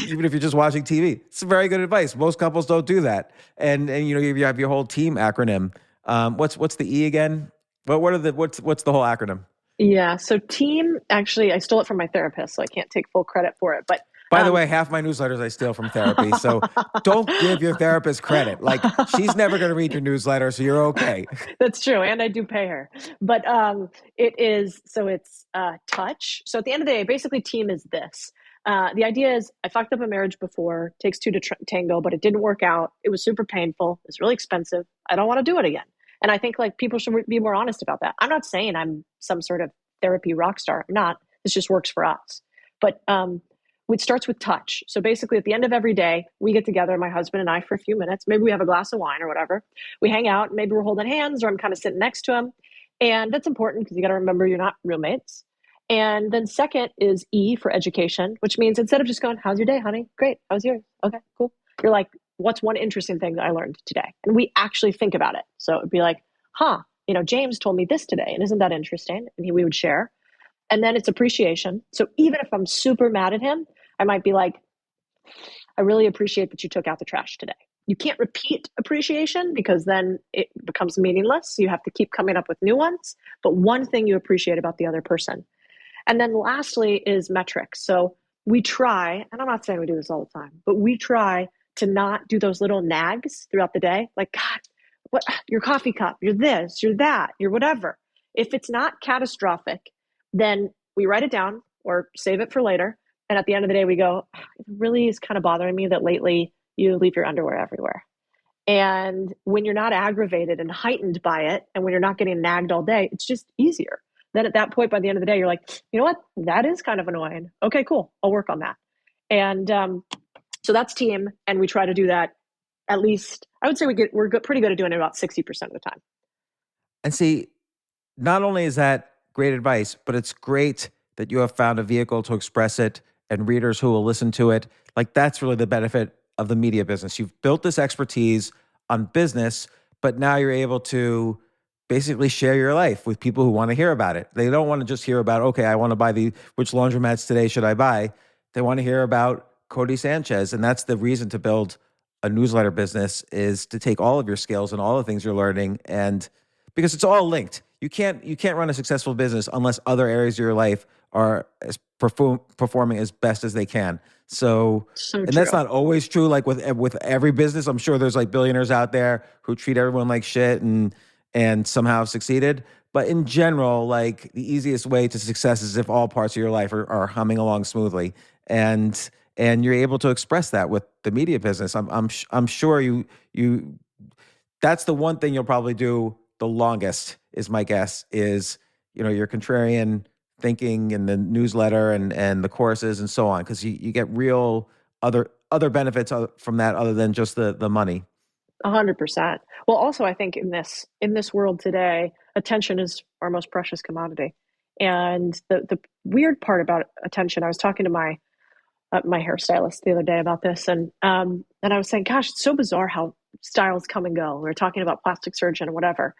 even if you're just watching TV. It's very good advice. Most couples don't do that. And you have your whole team acronym. What's the E again? What's the whole acronym? Yeah. So team, actually, I stole it from my therapist, so I can't take full credit for it. But by the way, half my newsletters I steal from therapy. So don't give your therapist credit. Like, she's never going to read your newsletter, so you're okay. That's true. And I do pay her. But it's touch. So at the end of the day, basically team is this. The idea is I fucked up a marriage before, takes two to tango, but it didn't work out. It was super painful. It's really expensive. I don't want to do it again. And I think like people should be more honest about that. I'm not saying I'm some sort of therapy rock star. I'm not. This just works for us. But it starts with touch. So basically at the end of every day, we get together, my husband and I, for a few minutes. Maybe we have a glass of wine or whatever. We hang out. Maybe we're holding hands, or I'm kind of sitting next to him. And that's important because you got to remember you're not roommates. And then second is E for education, which means instead of just going, how's your day, honey? Great. How's yours? Okay, cool. You're like, what's one interesting thing that I learned today? And we actually think about it. So it'd be like, James told me this today. And isn't that interesting? And we would share. And then it's appreciation. So even if I'm super mad at him, I might be like, I really appreciate that you took out the trash today. You can't repeat appreciation because then it becomes meaningless. You have to keep coming up with new ones. But one thing you appreciate about the other person. And then lastly is metrics. So we try, and I'm not saying we do this all the time, but we try to not do those little nags throughout the day. Like, God, what, your coffee cup, you're this, you're that, you're whatever. If it's not catastrophic, then we write it down or save it for later. And at the end of the day, we go, it really is kind of bothering me that lately you leave your underwear everywhere. And when you're not aggravated and heightened by it, and when you're not getting nagged all day, it's just easier. Then at that point, by the end of the day, you're like, you know what? That is kind of annoying. Okay, cool. I'll work on that. And so that's team. And we try to do that at least, I would say we're pretty good at doing it about 60% of the time. And see, not only is that great advice, but it's great that you have found a vehicle to express it and readers who will listen to it. Like, that's really the benefit of the media business. You've built this expertise on business, but now you're able to basically share your life with people who want to hear about it. They don't want to just hear about, okay, I want to buy which laundromats today should I buy? They want to hear about Codie Sanchez. And that's the reason to build a newsletter business, is to take all of your skills and all the things you're learning, and because it's all linked. You can't run a successful business unless other areas of your life are performing as best as they can. So and true. That's not always true. Like with every business, I'm sure there's like billionaires out there who treat everyone like shit and somehow succeeded. But in general, like, the easiest way to success is if all parts of your life are humming along smoothly, and you're able to express that with the media business. I'm sure you that's the one thing you'll probably do the longest, is my guess, is your contrarian thinking and the newsletter and the courses and so on, because you get real other benefits from that other than just the money. 100%. Well, also, I think in this world today, attention is our most precious commodity. And the weird part about attention, I was talking to my hairstylist the other day about this, and I was saying, gosh, it's so bizarre how styles come and go. We were talking about plastic surgeon and whatever.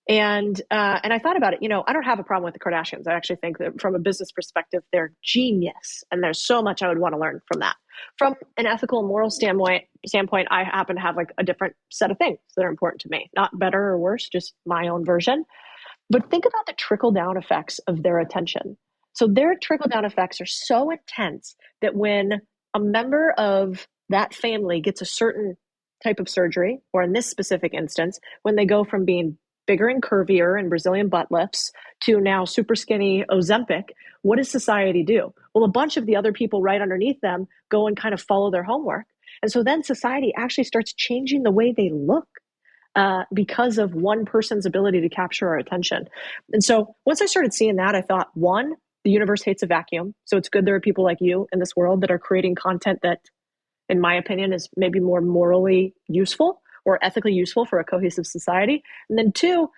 And I thought about it. I don't have a problem with the Kardashians. I actually think that from a business perspective, they're genius, and there's so much I would want to learn from that. From an ethical and moral standpoint, I happen to have like a different set of things that are important to me. Not better or worse, just my own version. But think about the trickle down effects of their attention. So their trickle down effects are so intense that when a member of that family gets a certain type of surgery, or in this specific instance, when they go from being bigger and curvier and Brazilian butt lifts to now super skinny Ozempic, what does society do? Well, a bunch of the other people right underneath them go and kind of follow their homework. And so then society actually starts changing the way they look because of one person's ability to capture our attention. And so once I started seeing that, I thought, one, the universe hates a vacuum. So it's good there are people like you in this world that are creating content that, in my opinion, is maybe more morally useful or ethically useful for a cohesive society. And then two,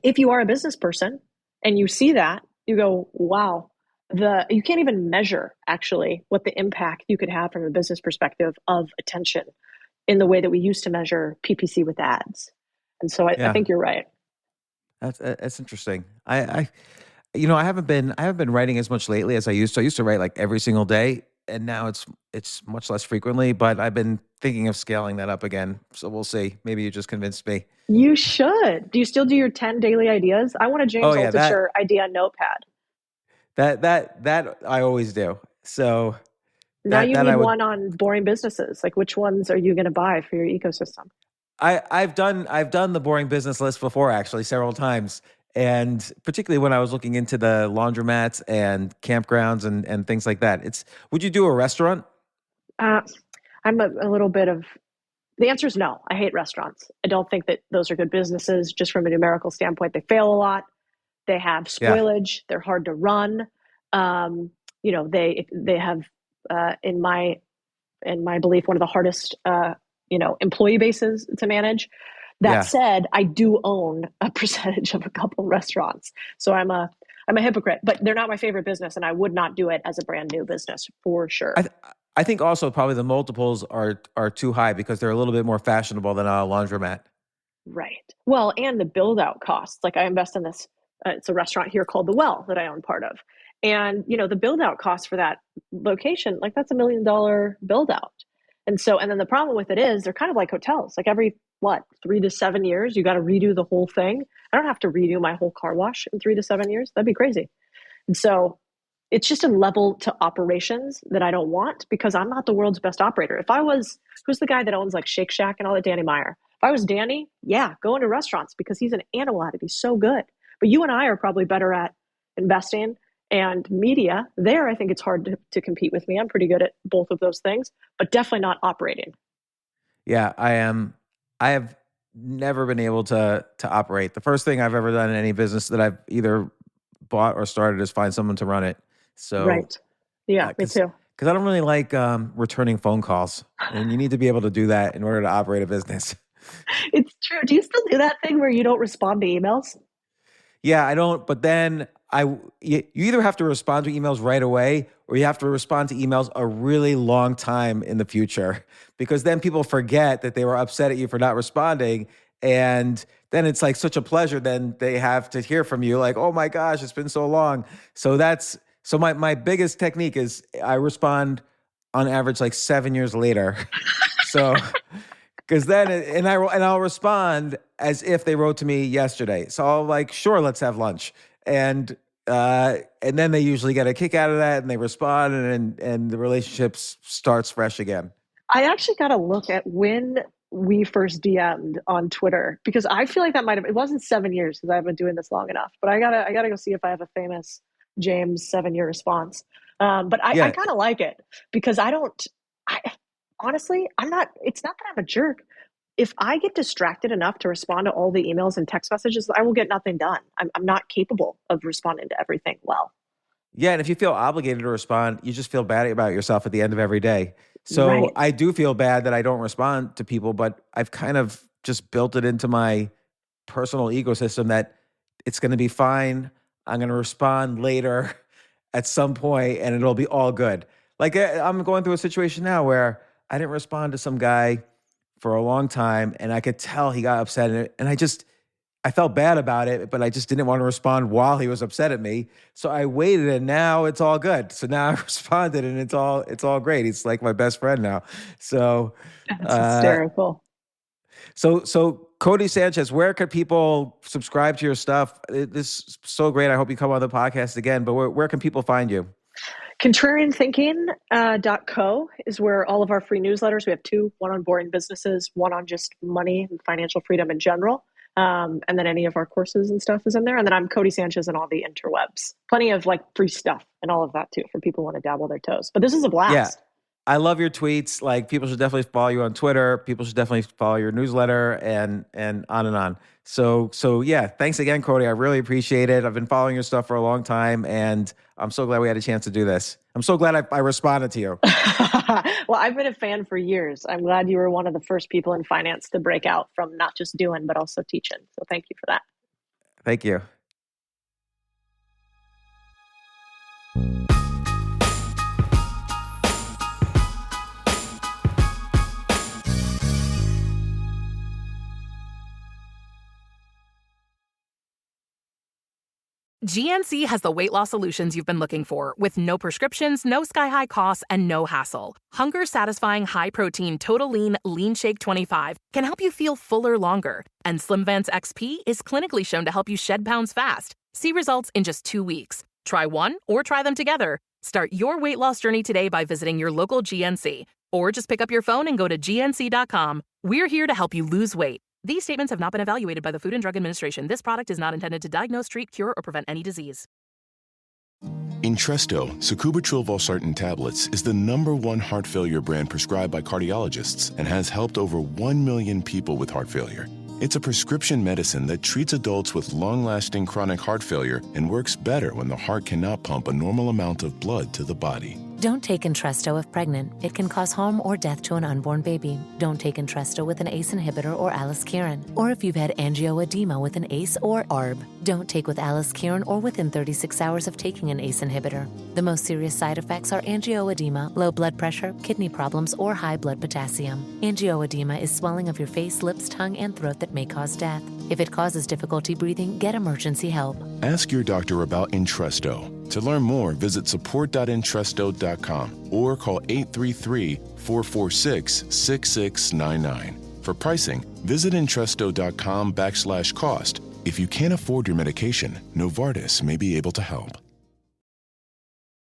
if you are a business person and you see that, you go, wow, you can't even measure actually what the impact you could have from a business perspective of attention in the way that we used to measure PPC with ads. And so I Yeah, think you're right. that's interesting. I haven't been writing as much lately as I used to. I used to write like every single day, and now it's much less frequently. But I've been thinking of scaling that up again. So we'll see. Maybe you just convinced me. You should. Do you still do your 10 daily ideas? I want a Oh James yeah, Altucher idea notepad. that I always do. So Now that you that I need would one on boring businesses. Like, which ones are you going to buy for your ecosystem? I've done the boring business list before, actually, several times. And particularly when I was looking into the laundromats and campgrounds and things like that. Would you do a restaurant? Uh, I'm a little bit of the answer is no. I hate restaurants. I don't think that those are good businesses. Just from a numerical standpoint, they fail a lot. They have Yeah. spoilage. They're hard to run. They have, in my belief, one of the hardest employee bases to manage. That Yeah. said, I do own a percentage of a couple restaurants, so I'm a hypocrite. But they're not my favorite business, and I would not do it as a brand new business for sure. I think also probably the multiples are too high because they're a little bit more fashionable than a laundromat. Right. Well, and the build out costs. Like I invest in this. It's a restaurant here called The Well that I own part of, and the build out cost for that location, like that's $1 million build out. And then the problem with it is they're kind of like hotels. Like every 3 to 7 years, you got to redo the whole thing. I don't have to redo my whole car wash in 3 to 7 years. That'd be crazy. And so it's just a level to operations that I don't want because I'm not the world's best operator. If I was, who's the guy that owns like Shake Shack and all that, Danny Meyer? If I was Danny, yeah, go into restaurants because he's an animal at it. He's so good. But you and I are probably better at investing and media. There, I think it's hard to compete with me. I'm pretty good at both of those things, but definitely not operating. Yeah, I am. I have never been able to operate. The first thing I've ever done in any business that I've either bought or started is find someone to run it. So, Right. Yeah, me because too. I don't really like returning phone calls, and you need to be able to do that in order to operate a business. It's true. Do you still do that thing where you don't respond to emails? Yeah, I don't. But then you either have to respond to emails right away, or you have to respond to emails a really long time in the future, because then people forget that they were upset at you for not responding, and then it's like such a pleasure. Then they have to hear from you, like, "Oh my gosh, it's been so long." So my biggest technique is I respond on average like 7 years later. So. Because then, I'll respond as if they wrote to me yesterday. So I'll like, sure, let's have lunch, and then they usually get a kick out of that, and they respond, and the relationship starts fresh again. I actually got to look at when we first DM'd on Twitter because I feel like that might have, it wasn't 7 years because I've been doing this long enough, but I gotta go see if I have a famous James 7 year response. But I Yeah, kind of like it because I honestly, it's not that I'm a jerk. If I get distracted enough to respond to all the emails and text messages, I will get nothing done. I'm not capable of responding to everything well. yeah, and if you feel obligated to respond, you just feel bad about yourself at the end of every day. So Right. I do feel bad that I don't respond to people, but I've kind of just built it into my personal ecosystem that it's going to be fine. I'm going to respond later at some point and it'll be all good. Like I'm going through a situation now where I didn't respond to some guy for a long time and I could tell he got upset and I felt bad about it, but I just didn't want to respond while he was upset at me. So I waited and now it's all good. So now I responded and it's all great. He's like my best friend now. So That's uh hysterical. so Codie Sanchez, where could people subscribe to your stuff? This is so great. I hope you come on the podcast again, but where can people find you? Contrarian Thinking .co is where all of our free newsletters, we have two, one on boring businesses, one on just money and financial freedom in general. And then any of our courses and stuff is in there. And then I'm Codie Sanchez on all the interwebs. Plenty of like free stuff and all of that too for people who want to dabble their toes. But this is a Yeah. blast. I love your tweets. Like people should definitely follow you on Twitter. People should definitely follow your newsletter and on and on. So yeah, thanks again, Codie. I really appreciate it. I've been following your stuff for a long time, and I'm so glad we had a chance to do this. I'm so glad I responded to you. Well, I've been a fan for years. I'm glad you were one of the first people in finance to break out from not just doing, but also teaching. So thank you for that. Thank you. GNC has the weight loss solutions you've been looking for, with no prescriptions, no sky-high costs, and no hassle. Hunger-satisfying, high-protein Total Lean Lean Shake 25 can help you feel fuller longer. And SlimVance XP is clinically shown to help you shed pounds fast. See results in just 2 weeks. Try one or try them together. Start your weight loss journey today by visiting your local GNC. Or just pick up your phone and go to gnc.com. We're here to help you lose weight. These statements have not been evaluated by the Food and Drug Administration. This product is not intended to diagnose, treat, cure, or prevent any disease. Entresto, sacubitril valsartan tablets, is the #1 heart failure brand prescribed by cardiologists and has helped over 1 million people with heart failure. It's a prescription medicine that treats adults with long-lasting chronic heart failure and works better when the heart cannot pump a normal amount of blood to the body. Don't take Entresto if pregnant. It can cause harm or death to an unborn baby. Don't take Entresto with an ACE inhibitor or aliskiren, or if you've had angioedema with an ACE or ARB. Don't take with aliskiren or within 36 hours of taking an ACE inhibitor. The most serious side effects are angioedema, low blood pressure, kidney problems, or high blood potassium. Angioedema is swelling of your face, lips, tongue, and throat that may cause death. If it causes difficulty breathing, get emergency help. Ask your doctor about Entresto. To learn more, visit support.entresto.com or call 833-446-6699. For pricing, visit Entresto.com/cost. If you can't afford your medication, Novartis may be able to help.